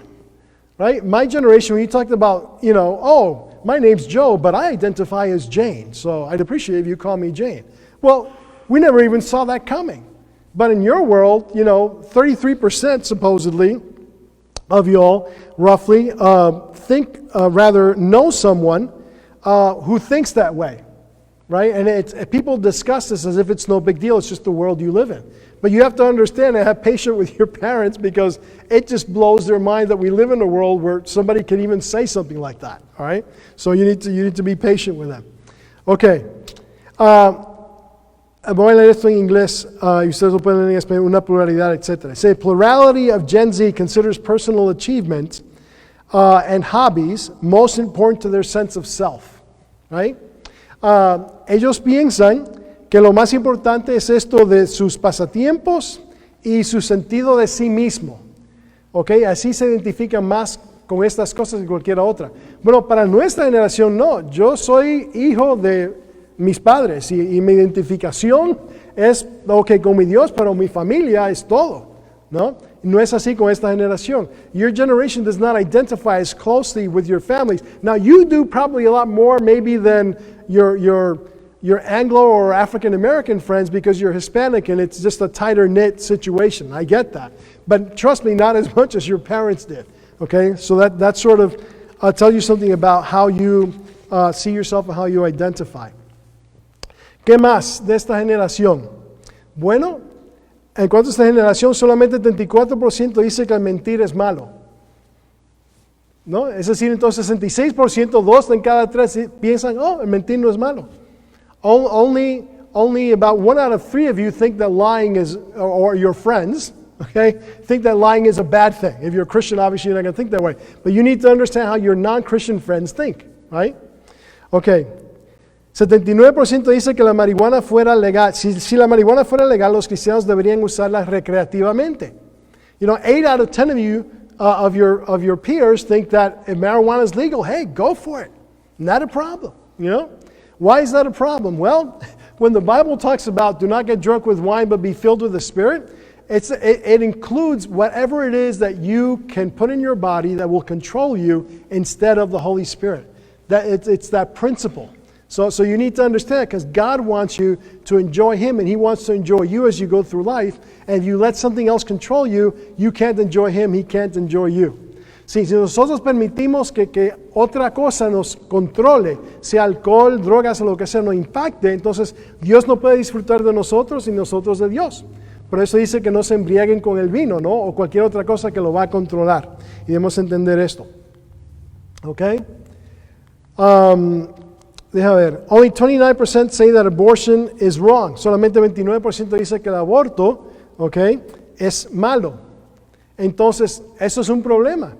right? My generation, when you talked about, oh, my name's Joe, but I identify as Jane, so I'd appreciate if you call me Jane. Well, we never even saw that coming. But in your world, 33% supposedly of y'all, roughly, know someone who thinks that way, right? And people discuss this as if it's no big deal. It's just the world you live in. But you have to understand and have patience with your parents because it just blows their mind that we live in a world where somebody can even say something like that, all right? So you need to be patient with them. Okay. Voy a leer esto en inglés y ustedes lo pueden leer en español, una pluralidad, etc. Say, plurality of Gen Z considers personal achievement and hobbies most important to their sense of self, right? Ellos piensan que lo más importante es esto de sus pasatiempos y su sentido de sí mismo, ¿ok? Así se identifican más con estas cosas que cualquier otra. Bueno, para nuestra generación no, yo soy hijo de mis padres y mi identificación es con mi Dios, pero mi familia es todo, ¿no? No es así con esta generación. Your generation does not identify as closely with your families. Now you do probably a lot more maybe than your Anglo or African American friends because you're Hispanic and it's just a tighter knit situation. I get that. But trust me, not as much as your parents did. Okay? So that sort of tells you something about how you see yourself and how you identify. ¿Qué más de esta generación? Bueno, en cuanto a esta generación, solamente el 34% dice que el mentir es malo. ¿No? Es decir, entonces 66%, 2 en cada 3 piensan, el mentir no es malo. Only about 1 out of 3 of you think that lying is, or your friends, okay, think that lying is a bad thing. If you're a Christian, obviously you're not going to think that way. But you need to understand how your non-Christian friends think, right? Okay. 79% dice que la marihuana fuera legal. Si la marihuana fuera legal, los cristianos deberían usarla recreativamente. 8 out of 10 of you, of your peers, think that if marijuana is legal, hey, go for it. Not a problem. Why is that a problem? Well, when the Bible talks about do not get drunk with wine, but be filled with the Spirit, it includes whatever it is that you can put in your body that will control you instead of the Holy Spirit. It's that principle. So you need to understand, because God wants you to enjoy Him, and He wants to enjoy you as you go through life. And if you let something else control you, you can't enjoy Him, He can't enjoy you. Si nosotros permitimos que otra cosa nos controle, sea alcohol, drogas o lo que sea, nos impacte, entonces Dios no puede disfrutar de nosotros y nosotros de Dios. Por eso dice que no se embriaguen con el vino, ¿no? O cualquier otra cosa que lo va a controlar. Y debemos entender esto. ¿Ok? Deja ver. Only 29% say that abortion is wrong. Solamente 29% dice que el aborto, ¿ok?, es malo. Entonces, eso es un problema.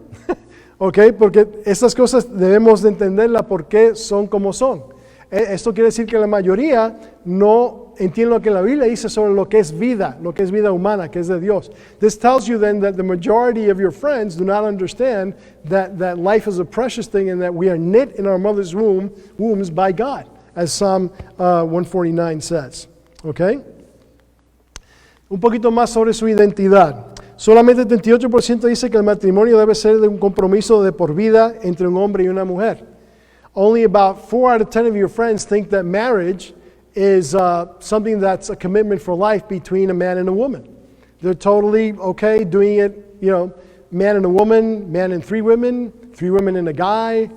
¿Ok? Porque estas cosas debemos de entenderlas por qué son como son. Esto quiere decir que la mayoría no entiende lo que la Biblia dice sobre lo que es vida humana, que es de Dios. This tells you then that the majority of your friends do not understand that life is a precious thing and that we are knit in our mother's wombs by God, as Psalm 149 says. Okay? Un poquito más sobre su identidad. Solamente el 38% dice que el matrimonio debe ser de un compromiso de por vida entre un hombre y una mujer. Only about 4 out of 10 of your friends think that marriage is something that's a commitment for life between a man and a woman. They're totally okay doing it, man and a woman, man and 3 women and a guy,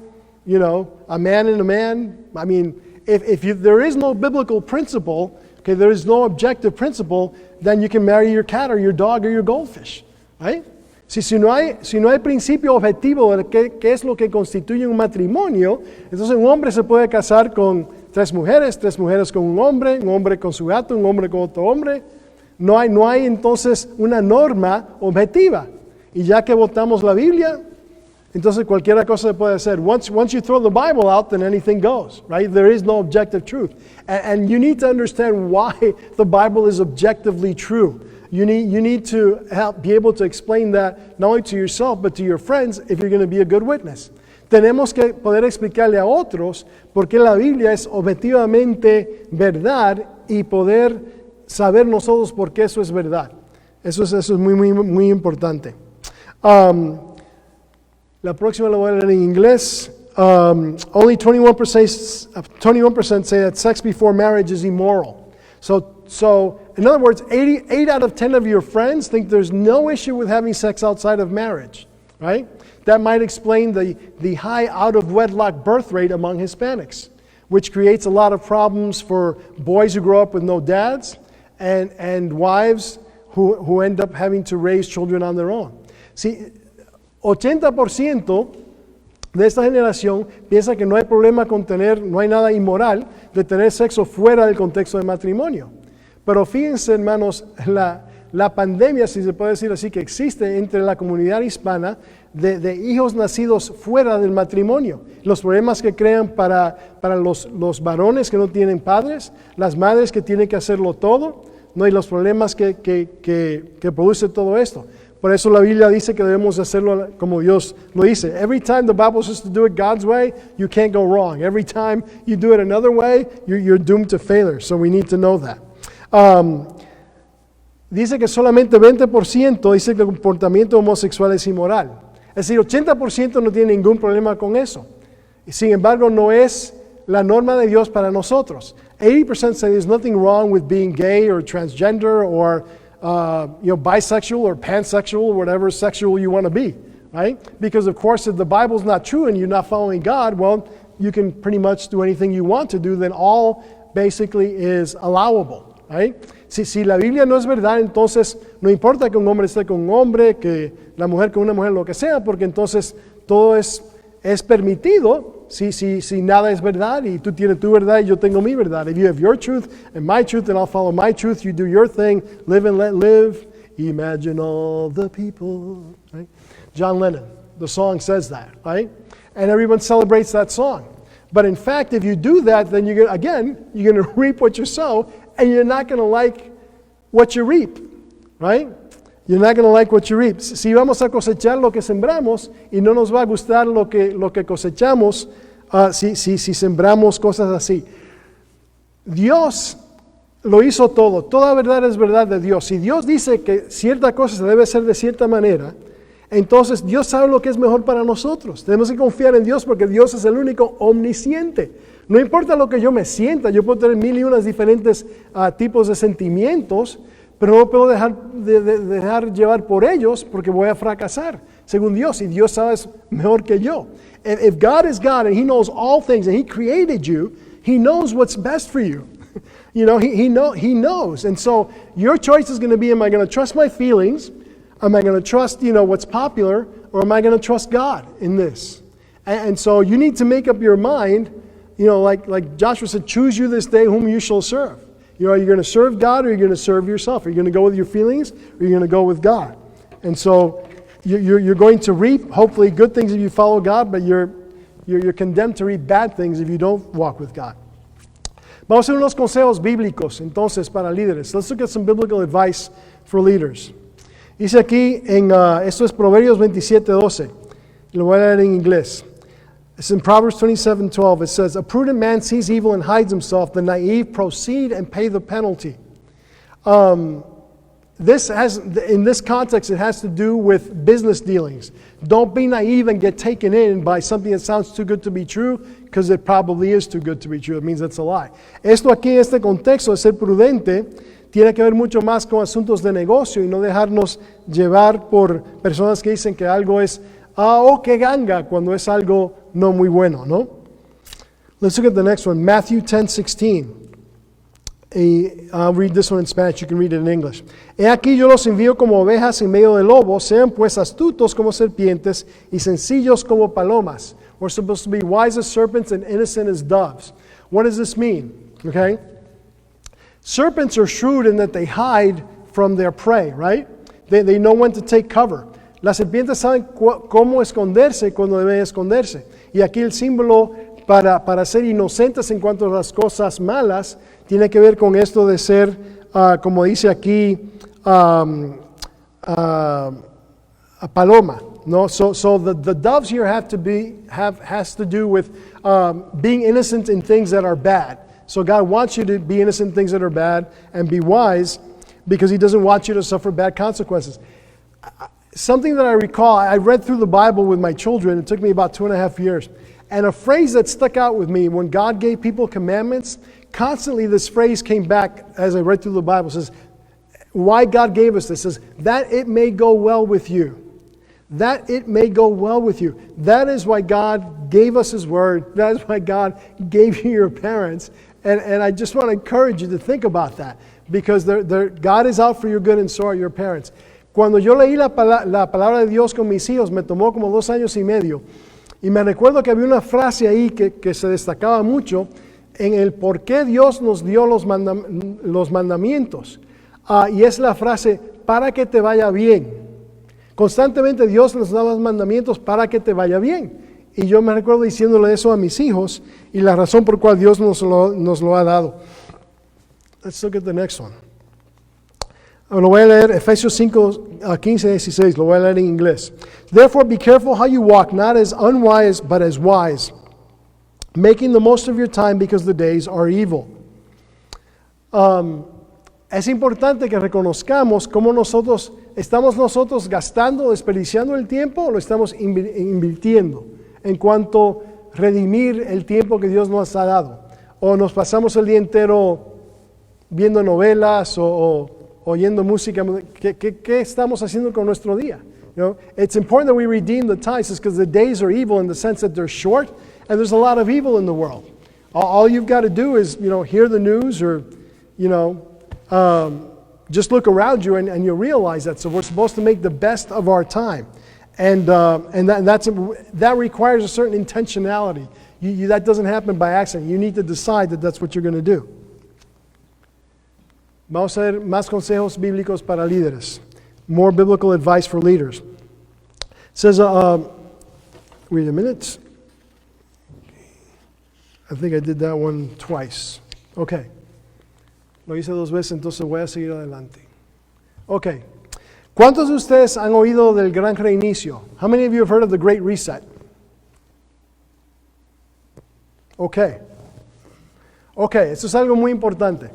a man and a man. I mean, if there is no biblical principle, okay, there is no objective principle, then you can marry your cat or your dog or your goldfish, right? Si no hay principio objetivo de qué es lo que constituye un matrimonio, entonces un hombre se puede casar con 3 mujeres con un hombre con su gato, un hombre con otro hombre. No hay entonces una norma objetiva. Y ya que votamos la Biblia, entonces cualquier cosa se puede hacer. Once you throw the Bible out, then anything goes, right? There is no objective truth. And you need to understand why the Bible is objectively true. You need to be able to explain that not only to yourself, but to your friends if you're going to be a good witness. Tenemos que poder explicarle a otros por qué la Biblia es objetivamente verdad y poder saber nosotros por qué eso es verdad. Eso es muy importante. La próxima la voy a leer en inglés. Only 21% say that sex before marriage is immoral. So in other words, 8 out of 10 of your friends think there's no issue with having sex outside of marriage, right? That might explain the high out-of-wedlock birth rate among Hispanics, which creates a lot of problems for boys who grow up with no dads and wives who end up having to raise children on their own. See, 80% de esta generación piensa que no hay problema con no hay nada inmoral de tener sexo fuera del contexto de matrimonio. Pero fíjense, hermanos, la pandemia, si se puede decir así, que existe entre la comunidad hispana de hijos nacidos fuera del matrimonio. Los problemas que crean para los varones que no tienen padres, las madres que tienen que hacerlo todo, ¿no? Y los problemas que produce todo esto. Por eso la Biblia dice que debemos hacerlo como Dios lo dice. Every time the Bible says to do it God's way, you can't go wrong. Every time you do it another way, you're doomed to failure. So we need to know that. Dice que solamente 20% dice que el comportamiento homosexual es inmoral. Es decir, 80% no tiene ningún problema con eso. Sin embargo, no es la norma de Dios para nosotros. 80% say there's nothing wrong with being gay or transgender or bisexual or pansexual or whatever sexual you want to be, right? Because of course, if the Bible's not true and you're not following God, well, you can pretty much do anything you want to do, then all basically is allowable, right? Si la Biblia no es verdad, entonces no importa que un hombre esté con un hombre, que la mujer con una mujer, lo que sea, porque entonces todo es permitido si nada es verdad y tú tienes tu verdad y yo tengo mi verdad. If you have your truth and my truth, then I'll follow my truth. You do your thing, live and let live. Imagine all the people, right? John Lennon, the song says that, right? And everyone celebrates that song. But in fact, if you do that, then you're going to reap what you sow, and you're not going to like what you reap, right? You're not going to like what you reap. Si vamos a cosechar lo que sembramos y no nos va a gustar lo que cosechamos, si sembramos cosas así. Dios lo hizo todo. Toda verdad es verdad de Dios. Si Dios dice que cierta cosa se debe hacer de cierta manera, entonces Dios sabe lo que es mejor para nosotros. Tenemos que confiar en Dios porque Dios es el único omnisciente. No importa lo que yo me sienta, yo puedo tener 1001 diferentes tipos de sentimientos, pero no puedo dejar llevar por ellos porque voy a fracasar, según Dios, y Dios sabe mejor que yo. If God is God and He knows all things and He created you, He knows what's best for you. You know, He knows. And so your choice is going to be, am I going to trust my feelings? Am I going to trust, what's popular? Or am I going to trust God in this? And so you need to make up your mind, like Joshua said, choose you this day whom you shall serve. Are you going to serve God or are you going to serve yourself? Are you going to go with your feelings or are you going to go with God? And so you're going to reap, hopefully, good things if you follow God, but you're condemned to reap bad things if you don't walk with God. Vamos a hacer unos consejos bíblicos, entonces, para líderes. Let's look at some biblical advice for leaders. Dice aquí, esto es Proverbios 27:12. Lo voy a leer en inglés. It's in Proverbs 27:12. It says, "A prudent man sees evil and hides himself. The naive proceed and pay the penalty." In this context, it has to do with business dealings. Don't be naive and get taken in by something that sounds too good to be true, because it probably is too good to be true. It means it's a lie. Esto aquí en este contexto de ser prudente tiene que ver mucho más con asuntos de negocio y no dejarnos llevar por personas que dicen que algo es que ganga cuando es algo no muy bueno, ¿no? Let's look at the next one, Matthew 10:16. I'll read this one in Spanish, you can read it in English. He aquí yo los envío como ovejas en medio de lobos, sean pues astutos como serpientes y sencillos como palomas. We're supposed to be wise as serpents and innocent as doves. What does this mean? Okay? Serpents are shrewd in that they hide from their prey, right? They know when to take cover. Las serpientes saben cómo esconderse cuando deben esconderse. Y aquí el símbolo para ser inocentes en cuanto a las cosas malas tiene que ver con esto de ser, como dice aquí, a paloma. No, so the doves here has to do with being innocent in things that are bad. So God wants you to be innocent in things that are bad and be wise because He doesn't want you to suffer bad consequences. Something that I recall, I read through the Bible with my children. It took me about 2.5 years. And a phrase that stuck out with me when God gave people commandments, constantly this phrase came back as I read through the Bible. It says, why God gave us this? It says, that it may go well with you. That it may go well with you. That is why God gave us His Word. That is why God gave you your parents. And I just want to encourage you to think about that. Because God is out for your good and so are your parents. Cuando yo leí la palabra de Dios con mis hijos, me tomó como 2 años y medio. Y me recuerdo que había una frase ahí que se destacaba mucho en el por qué Dios nos dio los mandamientos. Y es la frase, para que te vaya bien. Constantemente Dios nos da los mandamientos para que te vaya bien. Y yo me recuerdo diciéndole eso a mis hijos y la razón por cual Dios nos lo ha dado. Let's look at the next one. Lo voy a leer, Efesios 5, 15, 16, lo voy a leer en inglés. Therefore be careful how you walk, not as unwise, but as wise, making the most of your time because the days are evil. Es importante que reconozcamos cómo estamos nosotros gastando, desperdiciando el tiempo o lo estamos invirtiendo en cuanto a redimir el tiempo que Dios nos ha dado. O nos pasamos el día entero viendo novelas o oyendo música. ¿Qué estamos haciendo con nuestro día? You know, it's important that we redeem the times because the days are evil in the sense that they're short and there's a lot of evil in the world. All you've got to do is, hear the news or, just look around you and you'll realize that. So we're supposed to make the best of our time. And that requires a certain intentionality. That doesn't happen by accident. You need to decide that that's what you're going to do. Vamos a ver más consejos bíblicos para líderes. More biblical advice for leaders. It says, wait a minute. I think I did that one twice. Okay. Lo hice 2 veces, entonces voy a seguir adelante. Okay. ¿Cuántos de ustedes han oído del gran reinicio? How many of you have heard of the Great Reset? Okay. Okay, esto es algo muy importante.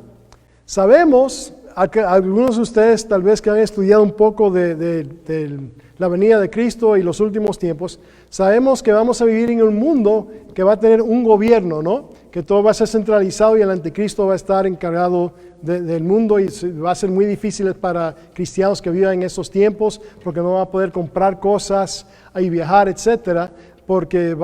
Sabemos, algunos de ustedes tal vez que han estudiado un poco de la venida de Cristo y los últimos tiempos, sabemos que vamos a vivir en un mundo que va a tener un gobierno, ¿no? Que todo va a ser centralizado y el anticristo va a estar encargado del mundo y va a ser muy difícil para cristianos que vivan en esos tiempos porque no van a poder comprar cosas y viajar, etcétera, porque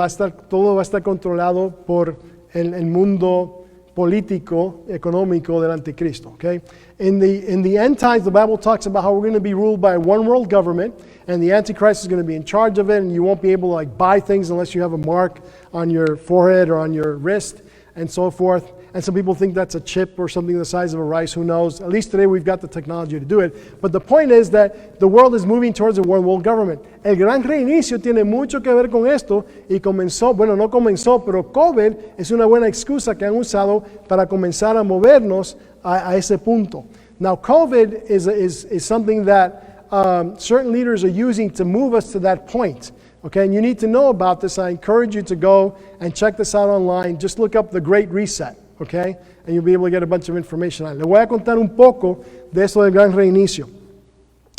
todo va a estar controlado por el mundo político, económico del anticristo. Okay? In the end times, the Bible talks about how we're going to be ruled by one world government, and the Antichrist is going to be in charge of it, and you won't be able to buy things unless you have a mark on your forehead or on your wrist, and so forth. And some people think that's a chip or something the size of a rice, who knows? At least today we've got the technology to do it. But the point is that the world is moving towards a one world government. El gran reinicio tiene mucho que ver con esto y no comenzó, pero COVID es una buena excusa que han usado para comenzar a movernos a ese punto. Now COVID is something that certain leaders are using to move us to that point. Okay, and you need to know about this. I encourage you to go and check this out online. Just look up the Great Reset. Okay, and you'll be able to get a bunch of information. Le voy a contar un poco de esto del gran reinicio.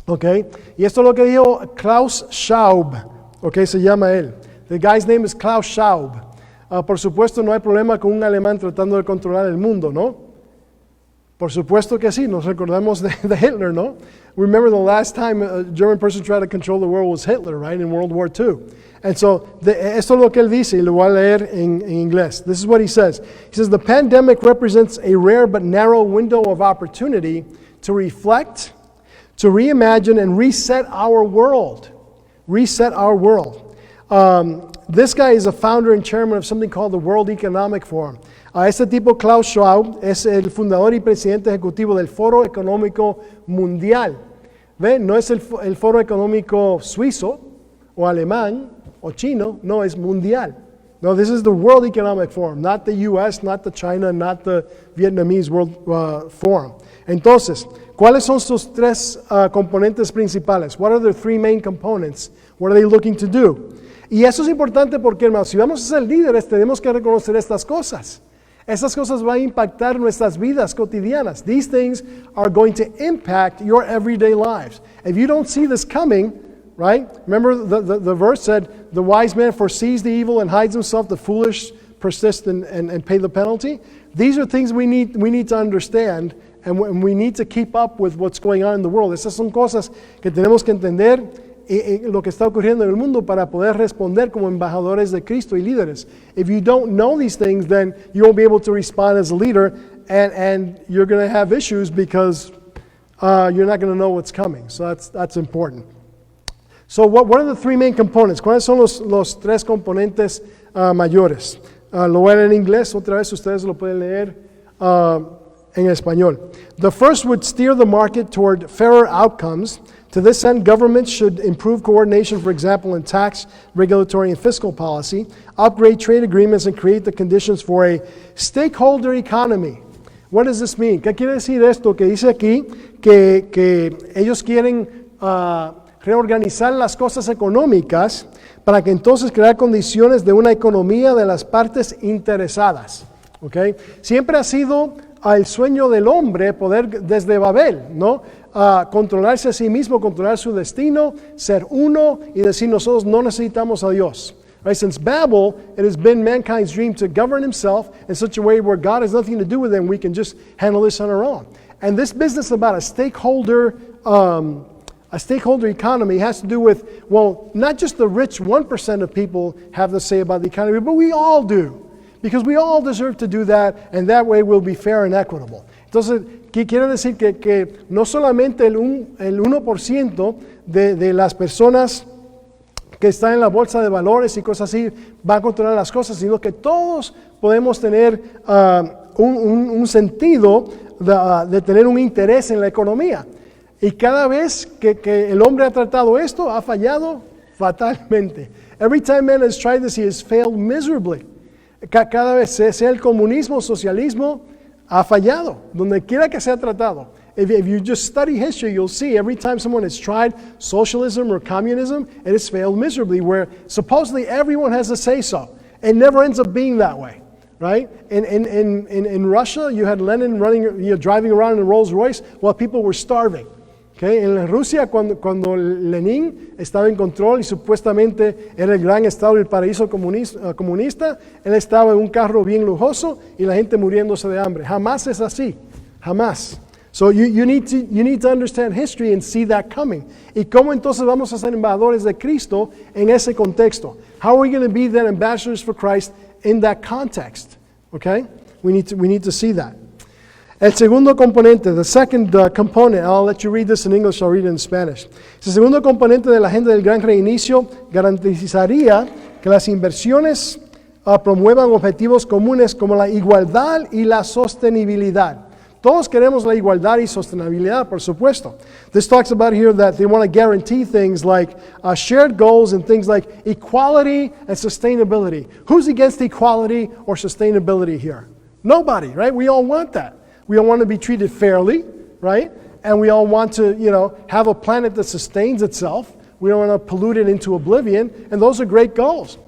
Okay, y esto es lo que dijo Klaus Schwab. Okay, se llama él. The guy's name is Klaus Schwab. Por supuesto, no hay problema con un alemán tratando de controlar el mundo, ¿no? Por supuesto que sí, nos recordamos de Hitler, ¿no? Remember the last time a German person tried to control the world was Hitler, right, in World War II. And so, esto es lo que él dice, y lo voy a leer en inglés. This is what he says. He says, the pandemic represents a rare but narrow window of opportunity to reflect, to reimagine, and reset our world. Reset our world. This guy is a founder and chairman of something called the World Economic Forum. Este tipo, Klaus Schwab, es el fundador y presidente ejecutivo del Foro Económico Mundial. ¿Ve? No es el Foro Económico Suizo o alemán o chino, no, es mundial. No, this is the World Economic Forum, not the US, not the China, not the Vietnamese World Forum. Entonces, ¿cuáles son sus tres componentes principales? What are the three main components? What are they looking to do? Y eso es importante porque, hermanos, si vamos a ser líderes, tenemos que reconocer estas cosas. Estas cosas van a impactar nuestras vidas cotidianas. These things are going to impact your everyday lives. If you don't see this coming, right? Remember the verse said, the wise man foresees the evil and hides himself, the foolish persist and pay the penalty. These are things we need to understand, and we need to keep up with what's going on in the world. Esas son cosas que tenemos que entender lo que está ocurriendo en el mundo para poder responder como embajadores de Cristo y líderes. If you don't know these things, then you won't be able to respond as a leader, and you're going to have issues because you're not going to know what's coming. So that's important. So what are the three main components? ¿Cuáles son los tres componentes mayores? Lo voy a leer en inglés, otra vez ustedes lo pueden leer en español. The first would steer the market toward fairer outcomes. To this end, governments should improve coordination, for example, in tax, regulatory, and fiscal policy, upgrade trade agreements, and create the conditions for a stakeholder economy. What does this mean? ¿Qué quiere decir esto que dice aquí? Que ellos quieren reorganizar las cosas económicas para que entonces crear condiciones de una economía de las partes interesadas. ¿Okay? Siempre ha sido el sueño del hombre poder, desde Babel, ¿no? Controlarse a sí mismo, controlar su destino, ser uno y decir nosotros no necesitamos a Dios. Right? Since Babel, it has been mankind's dream to govern himself in such a way where God has nothing to do with him. We can just handle this on our own. And this business about a stakeholder economy has to do with, well, not just the rich 1% of people have to say about the economy, but we all do. Because we all deserve to do that, and that way we'll be fair and equitable. Entonces, ¿qué quiere decir? Que no solamente el 1% de las personas que están en la bolsa de valores y cosas así van a controlar las cosas, sino que todos podemos tener un sentido de tener un interés en la economía. Y cada vez que el hombre ha tratado esto, ha fallado fatalmente. Every time man has tried this, he has failed miserably. Cada vez, sea el comunismo, socialismo, ha fallado, donde quiera que sea tratado. If you just study history, you'll see every time someone has tried socialism or communism, it has failed miserably, where supposedly everyone has a say-so. It never ends up being that way, right? In Russia, you had Lenin driving around in a Rolls Royce while people were starving. Okay? En Rusia, cuando Lenin estaba en control y supuestamente era el gran estado del paraíso comunista, él estaba en un carro bien lujoso y la gente muriéndose de hambre. Jamás es así, jamás. So you need to understand history and see that coming. ¿Y cómo entonces vamos a ser embajadores de Cristo en ese contexto? How are we going to be then ambassadors for Christ in that context? Okay? We need to see that. El segundo componente, the second component, I'll let you read this in English, I'll read it in Spanish. El segundo componente de la agenda del gran reinicio garantizaría que las inversiones promuevan objetivos comunes como la igualdad y la sostenibilidad. Todos queremos la igualdad y sostenibilidad, por supuesto. This talks about here that they want to guarantee things like shared goals and things like equality and sustainability. Who's against equality or sustainability here? Nobody, right? We all want that. We all want to be treated fairly, right? And we all want to, have a planet that sustains itself. We don't want to pollute it into oblivion. And those are great goals.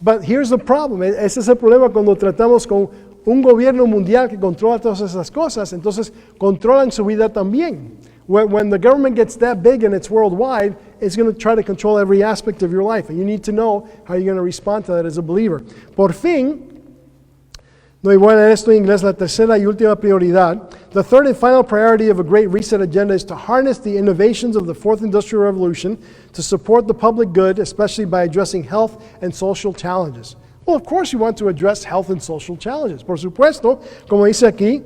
But here's the problem. Ese es el problema cuando tratamos con un gobierno mundial que controla todas esas cosas. Entonces, controlan su vida también. When the government gets that big and it's worldwide, it's going to try to control every aspect of your life. And you need to know how you're going to respond to that as a believer. Por fin, No, y voy a leer esto en inglés, la tercera y última prioridad. The third and final priority of a great reset agenda is to harness the innovations of the fourth industrial revolution to support the public good, especially by addressing health and social challenges. Well, of course you want to address health and social challenges. Por supuesto, como dice aquí,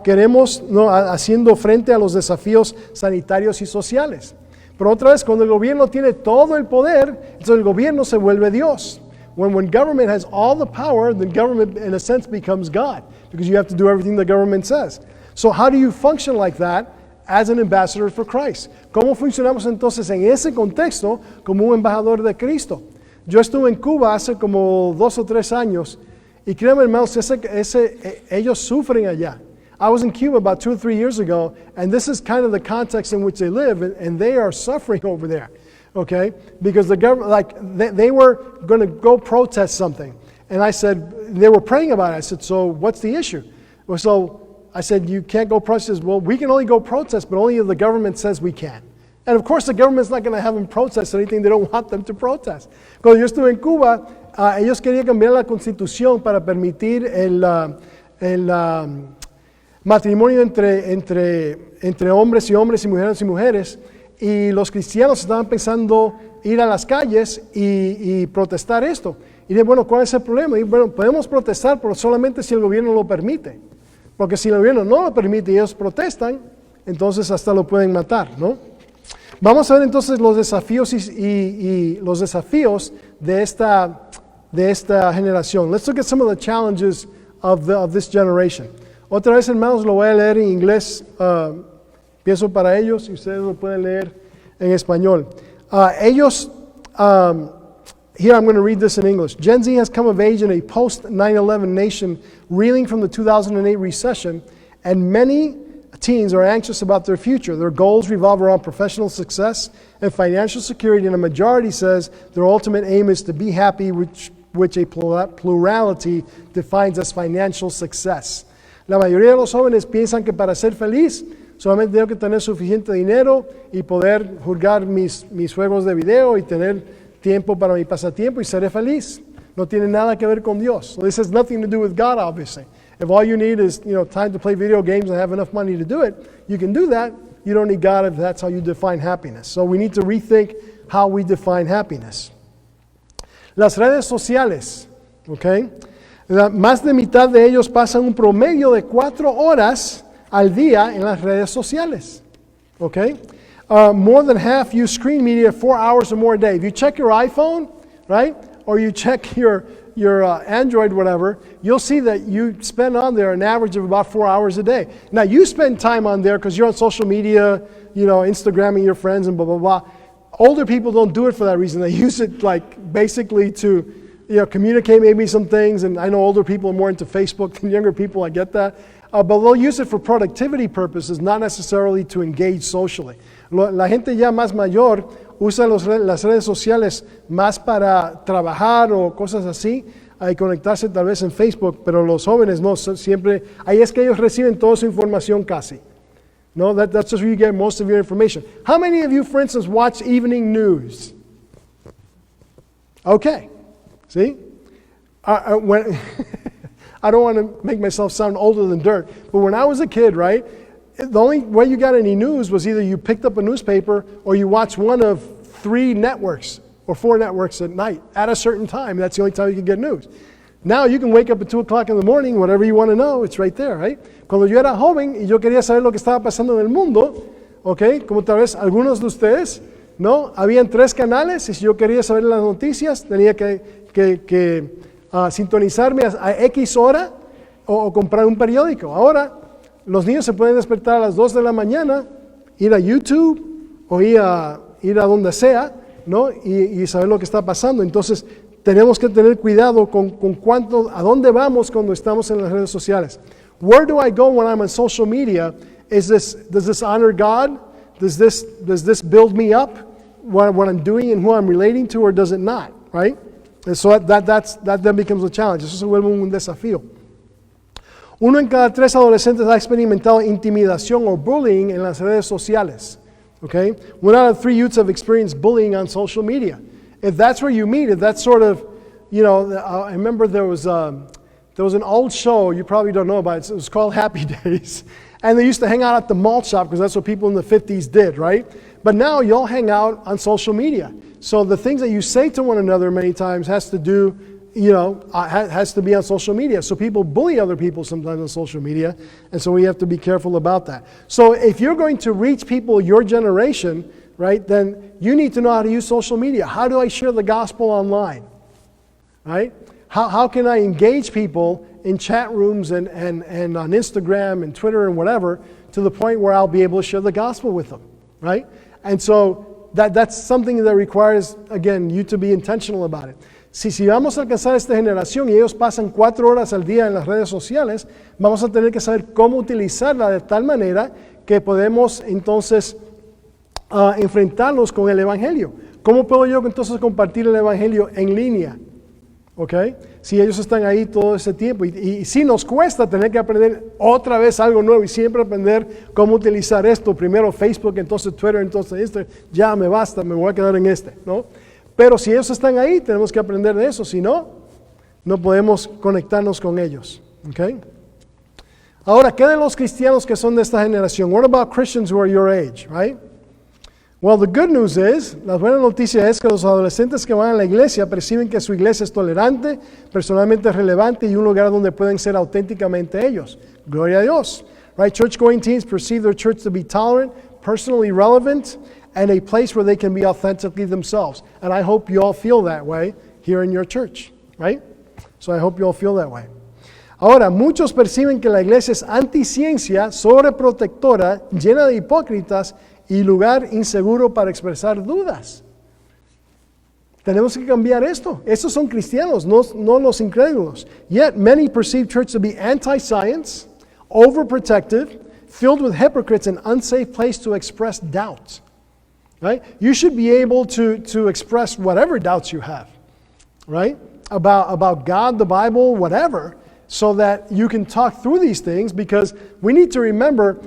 queremos haciendo frente a los desafíos sanitarios y sociales. Pero otra vez, cuando el gobierno tiene todo el poder, entonces el gobierno se vuelve Dios. When government has all the power, then government in a sense becomes God, because you have to do everything the government says. So how do you function like that as an ambassador for Christ? ¿Cómo funcionamos entonces en ese contexto como un embajador de Cristo? Yo estuve en Cuba hace como 2 o 3 años y créanme hermanos, ellos sufren allá. I was in Cuba about 2 or 3 years ago, and this is kind of the context in which they live, and they are suffering over there. Okay, because the government, like they were going to go protest something, and I said, they were praying about it. I said, so what's the issue? Well, so I said, you can't go protest. Well, we can only go protest, but only if the government says we can. And of course, the government's not going to have them protest anything they don't want them to protest. Cuando yo estuve en Cuba, ellos querían cambiar la constitución para permitir el matrimonio entre hombres y mujeres y mujeres. Y los cristianos estaban pensando ir a las calles y protestar esto. Y dije, bueno, ¿cuál es el problema? Y bueno, podemos protestar, pero solamente si el gobierno lo permite. Porque si el gobierno no lo permite y ellos protestan, entonces hasta lo pueden matar, ¿no? Vamos a ver entonces los desafíos y los desafíos de esta generación. Let's look at some of the challenges of this generation. Otra vez, hermanos, lo voy a leer en inglés. Pienso para ellos y ustedes lo pueden leer en español. Here I'm going to read this in English. Gen Z has come of age in a post-9/11 nation reeling from the 2008 recession, and many teens are anxious about their future. Their goals revolve around professional success and financial security, and a majority says their ultimate aim is to be happy, which a plurality defines as financial success. La mayoría de los jóvenes piensan que para ser feliz solamente tengo que tener suficiente dinero y poder jugar mis juegos de video y tener tiempo para mi pasatiempo y seré feliz. No tiene nada que ver con Dios. So this has nothing to do with God, obviously. If all you need is time to play video games and have enough money to do it, you can do that. You don't need God if that's how you define happiness. So we need to rethink how we define happiness. Las redes sociales, okay? Más de mitad de ellos pasan un promedio de 4 horas al día en las redes sociales. Okay? More than half use screen media 4 hours or more a day. If you check your iPhone, right, or you check your Android, whatever, you'll see that you spend on there an average of about 4 hours a day. Now, you spend time on there because you're on social media, Instagramming your friends and blah, blah, blah. Older people don't do it for that reason. They use it like basically to communicate maybe some things, and I know older people are more into Facebook than younger people, I get that. But they'll use it for productivity purposes, not necessarily to engage socially. La gente ya más mayor usa las redes sociales más para trabajar o cosas así, y conectarse tal vez en Facebook, pero los jóvenes no, siempre, ahí es que ellos reciben toda su información casi. No, that's just where you get most of your information. How many of you, for instance, watch evening news? Okay, see? When I don't want to make myself sound older than dirt, but when I was a kid, right, the only way you got any news was either you picked up a newspaper or you watched one of 3 networks or 4 networks at night at a certain time. That's the only time you can get news. Now you can wake up at 2 o'clock in the morning, whatever you want to know, it's right there, right? Cuando yo era joven y yo quería saber lo que estaba pasando en el mundo, okay, como tal vez algunos de ustedes, ¿no? Habían 3 canales y si yo quería saber las noticias tenía que sintonizarme a X hora o comprar un periódico. Ahora los niños se pueden despertar a las 2 de la mañana, ir a YouTube o ir a donde sea, ¿no? Y saber lo que está pasando. Entonces tenemos que tener cuidado con a dónde vamos cuando estamos en las redes sociales. Where do I go when I'm on social media? Does this honor God? Does this build me up? What I'm doing and who I'm relating to, or does it not? Right? And so that then becomes a challenge. Eso se vuelve un desafío. 1 en cada 3 adolescentes ha experimentado intimidación o bullying en las redes sociales. Okay? 1 out of 3 youths have experienced bullying on social media. If that's where you meet, if that's sort of, I remember there was There was an old show, you probably don't know about it, it was called Happy Days. And they used to hang out at the malt shop because that's what people in the 50s did, right? But now you'll hang out on social media. So the things that you say to one another many times has to do, has to be on social media. So people bully other people sometimes on social media. And so we have to be careful about that. So if you're going to reach people your generation, right, then you need to know how to use social media. How do I share the gospel online? Right? How can I engage people in chat rooms and on Instagram and Twitter and whatever to the point where I'll be able to share the gospel with them, right? And so that's something that requires, again, you to be intentional about it. Si vamos a alcanzar esta generación y ellos pasan 4 horas al día en las redes sociales, vamos a tener que saber cómo utilizarla de tal manera que podemos entonces enfrentarnos con el Evangelio. ¿Cómo puedo yo entonces compartir el Evangelio en línea? ¿Okay? Si ellos están ahí todo ese tiempo y si nos cuesta tener que aprender otra vez algo nuevo y siempre aprender cómo utilizar esto, primero Facebook, entonces Twitter, entonces Instagram, ya me basta, me voy a quedar en ¿no? Pero si ellos están ahí, tenemos que aprender de eso, si no, no podemos conectarnos con ellos. ¿Okay? Ahora, ¿qué de los cristianos que son de esta generación? What about Christians who are your age, right? Well, the good news is, la buena noticia es que los adolescentes que van a la iglesia perciben que su iglesia es tolerante, personalmente relevante y un lugar donde pueden ser auténticamente ellos. Gloria a Dios. Right? Church-going teens perceive their church to be tolerant, personally relevant, and a place where they can be authentically themselves. And I hope you all feel that way here in your church. Right? So I hope you all feel that way. Ahora, muchos perciben que la iglesia es anticiencia, sobreprotectora, llena de hipócritas y lugar inseguro para expresar dudas. Tenemos que cambiar esto. Estos son cristianos, no los incrédulos. Yet many perceive church to be anti-science, overprotective, filled with hypocrites, and unsafe place to express doubts. Right? You should be able to express whatever doubts you have, right? About God, the Bible, whatever, so that you can talk through these things, because we need to remember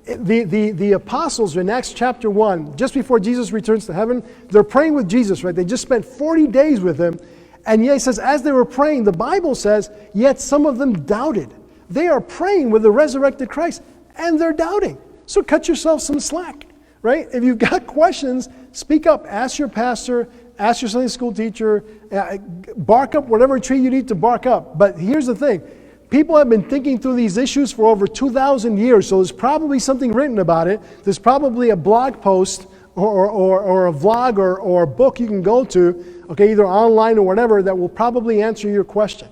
the apostles in Acts chapter 1, just before Jesus returns to heaven, they're praying with Jesus, right? They just spent 40 days with him. And yet it says, as they were praying, the Bible says, yet some of them doubted. They are praying with the resurrected Christ, and they're doubting. So cut yourself some slack, right? If you've got questions, speak up. Ask your pastor, ask your Sunday school teacher, bark up whatever tree you need to bark up. But here's the thing. People have been thinking through these issues for over 2,000 years, so there's probably something written about it. There's probably a blog post or a vlog or a book you can go to, okay, either online or whatever, that will probably answer your question,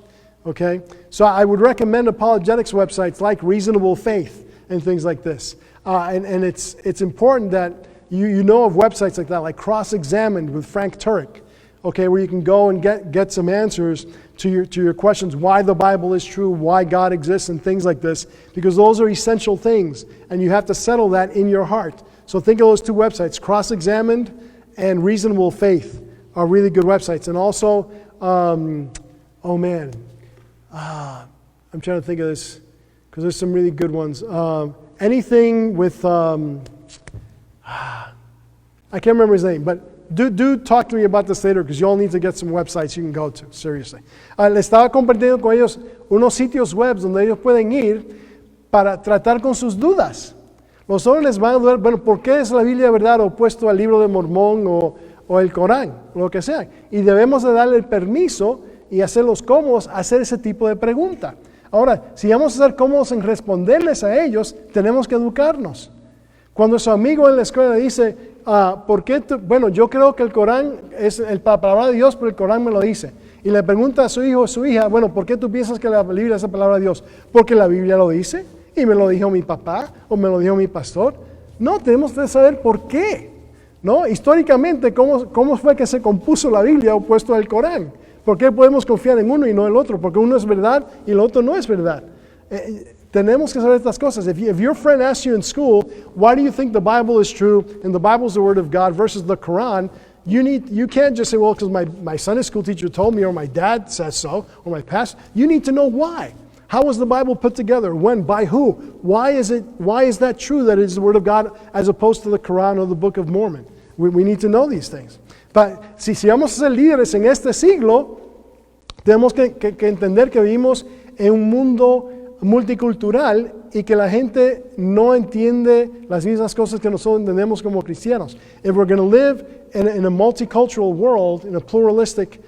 okay? So I would recommend apologetics websites like Reasonable Faith and things like this. And it's important that you know of websites like that, like Cross-Examined with Frank Turek, okay, where you can go and get some answers to your questions, why the Bible is true, why God exists, and things like this, because those are essential things, and you have to settle that in your heart. So think of those two websites, Cross-Examined and Reasonable Faith are really good websites. And also, I'm trying to think of this, because there's some really good ones. Anything with, I can't remember his name, but do talk to me about this later, because you all need to get some websites you can go to, seriously. Le estaba compartiendo con ellos unos sitios web donde ellos pueden ir para tratar con sus dudas. Los hombres les van a dudar, bueno, ¿por qué es la Biblia verdad opuesto al libro de Mormón o el Corán, lo que sea? Y debemos de darle el permiso y hacerlos cómodos a hacer ese tipo de pregunta. Ahora, si vamos a ser cómodos en responderles a ellos, tenemos que educarnos. Cuando su amigo en la escuela le dice, ¿por qué bueno, yo creo que el Corán es la palabra de Dios, pero el Corán me lo dice. Y le pregunta a su hijo o su hija, bueno, ¿por qué tú piensas que la Biblia es la palabra de Dios? Porque la Biblia lo dice, y me lo dijo mi papá, o me lo dijo mi pastor. No, tenemos que saber por qué, ¿no? Históricamente, ¿cómo fue que se compuso la Biblia opuesto al Corán? ¿Por qué podemos confiar en uno y no en el otro? Porque uno es verdad y el otro no es verdad. Tenemos que saber estas cosas. If your friend asks you in school, why do you think the Bible is true and the Bible is the Word of God versus the Quran, you can't just say, well, because my Sunday school teacher told me, or my dad says so, or my pastor. You need to know why. How was the Bible put together? When? By who? Why is that true that it is the Word of God as opposed to the Quran or the Book of Mormon? We need to know these things. Si vamos a ser líderes en este siglo, tenemos que entender que vivimos en un mundo multicultural y que la gente no entiende las mismas cosas que nosotros entendemos como cristianos. If we're going to live in a multicultural world, in a pluralistic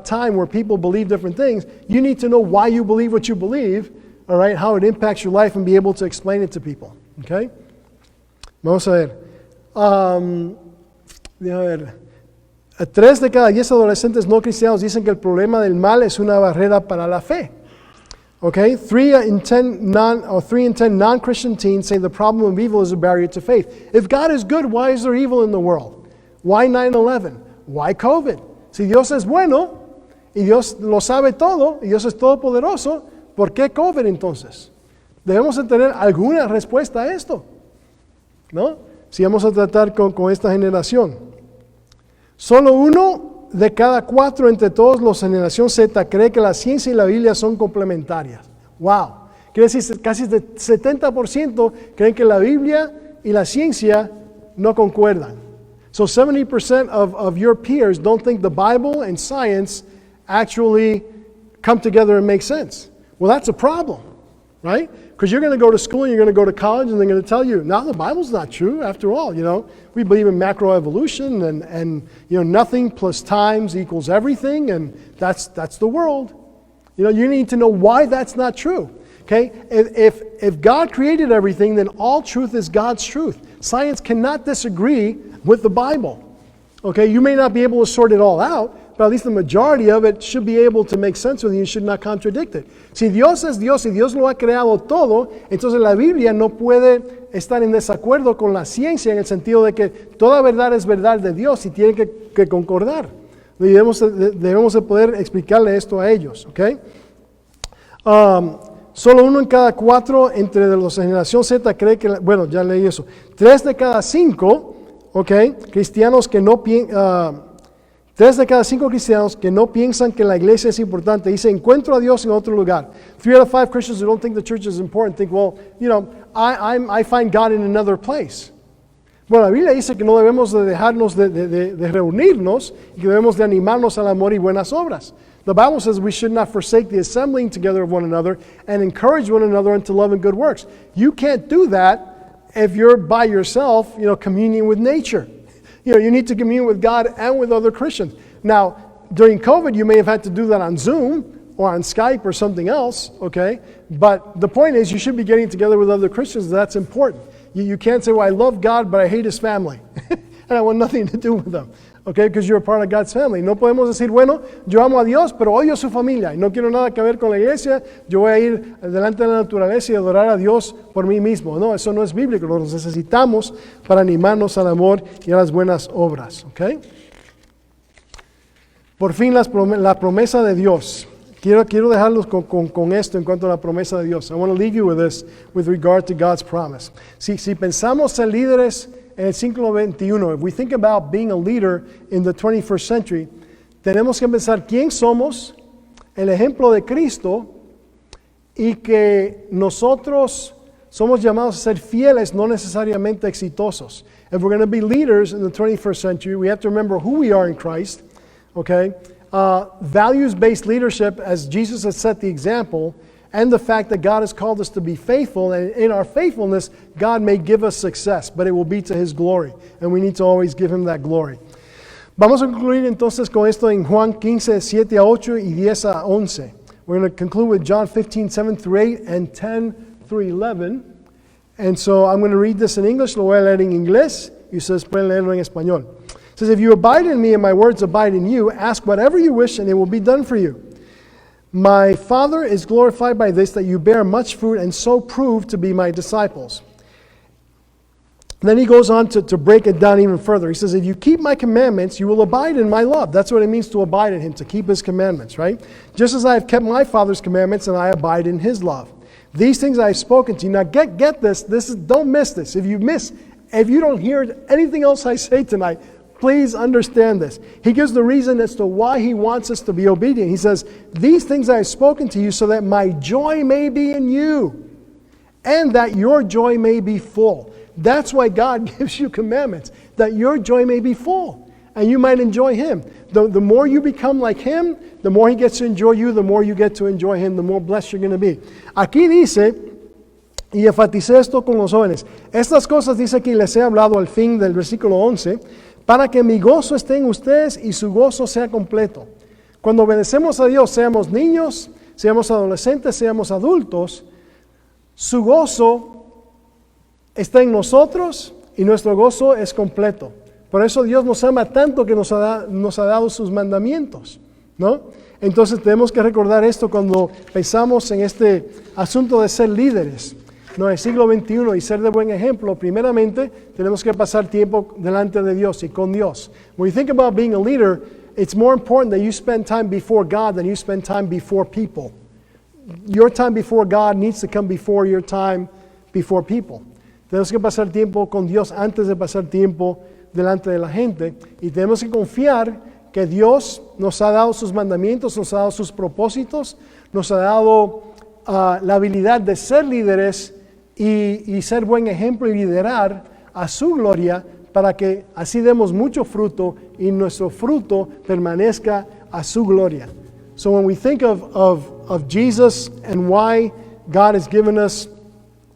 time where people believe different things, you need to know why you believe what you believe, all right, how it impacts your life, and be able to explain it to people. Okay? Vamos a ver. Déjame ver. 3 de cada 10 adolescentes no cristianos dicen que el problema del mal es una barrera para la fe. Okay? 3 in 10 non-Christian teens say the problem of evil is a barrier to faith. If God is good, why is there evil in the world? Why 9/11? Why COVID? Si Dios es bueno y Dios lo sabe todo y Dios es todopoderoso, ¿por qué COVID entonces? Debemos de tener alguna respuesta a esto, ¿no? Si vamos a tratar con esta generación. Solo 1 de cada 4 entre todos los de generación Z cree que la ciencia y la Biblia son complementarias. ¡Wow! Quiere decir, casi el 70% creen que la Biblia y la ciencia no concuerdan. So 70% of your peers don't think the Bible and science actually come together and make sense. Well, that's a problem, right? Because you're going to go to school and you're going to go to college and they're going to tell you, no, the Bible's not true after all, you know. We believe in macroevolution and you know, nothing plus times equals everything, and that's the world. You know, you need to know why that's not true. Okay? If God created everything, then all truth is God's truth. Science cannot disagree with the Bible. Okay? You may not be able to sort it all out, but at least the majority of it should be able to make sense with you and should not contradict it. Si Dios es Dios y Dios lo ha creado todo, entonces la Biblia no puede estar en desacuerdo con la ciencia en el sentido de que toda verdad es verdad de Dios y tiene que concordar. Debemos de poder explicarle esto a ellos. ¿Okay? Solo 1 en cada 4 entre los de generación Z cree que, bueno, ya leí eso. 3 de cada 5, okay, cristianos que no 3 de cada 5 cristianos que no piensan que la iglesia es importante, dice, encuentro a Dios en otro lugar. 3 out of 5 Christians who don't think the church is important think, well, you know, I find God in another place. Bueno, la Biblia dice que no debemos de dejarnos de reunirnos y que debemos de animarnos al amor y buenas obras. The Bible says we should not forsake the assembling together of one another and encourage one another unto love and good works. You can't do that if you're by yourself, you know, communing with nature. You know, you need to commune with God and with other Christians. Now, during COVID, you may have had to do that on Zoom or on Skype or something else, okay? But the point is, you should be getting together with other Christians. That's important. You can't say, well, I love God, but I hate His family. And I want nothing to do with them, okay? Because you're a part of God's family. No podemos decir, bueno, yo amo a Dios, pero odio a su familia. Y no quiero nada que ver con la iglesia. Yo voy a ir delante de la naturaleza y adorar a Dios por mí mismo. No, eso no es bíblico. Lo necesitamos para animarnos al amor y a las buenas obras, okay? Por fin la promesa de Dios. Quiero dejarlos con esto en cuanto a la promesa de Dios. I want to leave you with this with regard to God's promise. Si pensamos ser líderes en el siglo XXI, if we think about being a leader in the 21st century, tenemos que pensar quién somos, el ejemplo de Cristo, y que nosotros somos llamados a ser fieles, no necesariamente exitosos. If we're going to be leaders in the 21st century, we have to remember who we are in Christ, okay? Values-based leadership, as Jesus has set the example, and the fact that God has called us to be faithful, and in our faithfulness, God may give us success, but it will be to His glory, and we need to always give Him that glory. Vamos a concluir entonces con esto en Juan 15, 7 a 8 y 10 a 11. We're going to conclude with John 15, 7 through 8 and 10 through 11. And so I'm going to read this in English, lo voy a leer en inglés, y ustedes pueden leerlo en español. It says, if you abide in me and my words abide in you, ask whatever you wish and it will be done for you. My Father is glorified by this, that you bear much fruit and so prove to be my disciples. Then he goes on to break it down even further. He says, if you keep my commandments, you will abide in my love. That's what it means to abide in Him, to keep His commandments, right? Just as I have kept my Father's commandments and I abide in His love. These things I have spoken to you. Now get this. Don't miss this. If you don't hear anything else I say tonight, please understand this. He gives the reason as to why He wants us to be obedient. He says, these things I have spoken to you so that my joy may be in you and that your joy may be full. That's why God gives you commandments, that your joy may be full and you might enjoy Him. the more you become like Him, the more He gets to enjoy you, the more you get to enjoy Him, the more blessed you're going to be. Aquí dice, y enfaticé esto con los jóvenes, estas cosas dice aquí, les he hablado al fin del versículo 11, para que mi gozo esté en ustedes y su gozo sea completo. Cuando obedecemos a Dios, seamos niños, seamos adolescentes, seamos adultos, su gozo está en nosotros y nuestro gozo es completo. Por eso Dios nos ama tanto que nos ha dado sus mandamientos, ¿no? Entonces tenemos que recordar esto cuando pensamos en este asunto de ser líderes, ¿no? En el siglo XXI y ser de buen ejemplo. Primeramente, tenemos que pasar tiempo delante de Dios y con Dios. When you think about being a leader, it's more important that you spend time before God than you spend time before people. Your time before God needs to come before your time before people. Tenemos que pasar tiempo con Dios antes de pasar tiempo delante de la gente, y tenemos que confiar que Dios nos ha dado sus mandamientos, nos ha dado sus propósitos, nos ha dado la habilidad de ser líderes y ser buen ejemplo y liderar a su gloria, para que así demos mucho fruto y nuestro fruto permanezca a su gloria. So when we think of Jesus and why God has given us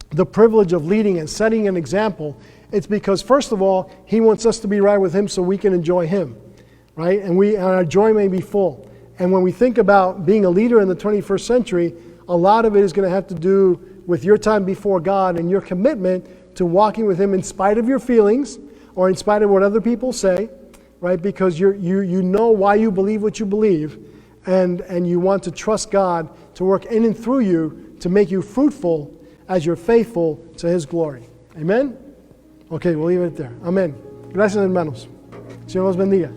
the privilege of leading and setting an example, it's because, first of all, He wants us to be right with Him so we can enjoy Him, right? And our joy may be full. And when we think about being a leader in the 21st century, a lot of it is going to have to do with your time before God and your commitment to walking with Him in spite of your feelings or in spite of what other people say, right? Because you know why you believe what you believe, and you want to trust God to work in and through you to make you fruitful as you're faithful to His glory. Amen? Okay, we'll leave it there. Amén. Gracias, hermanos. Señor los bendiga.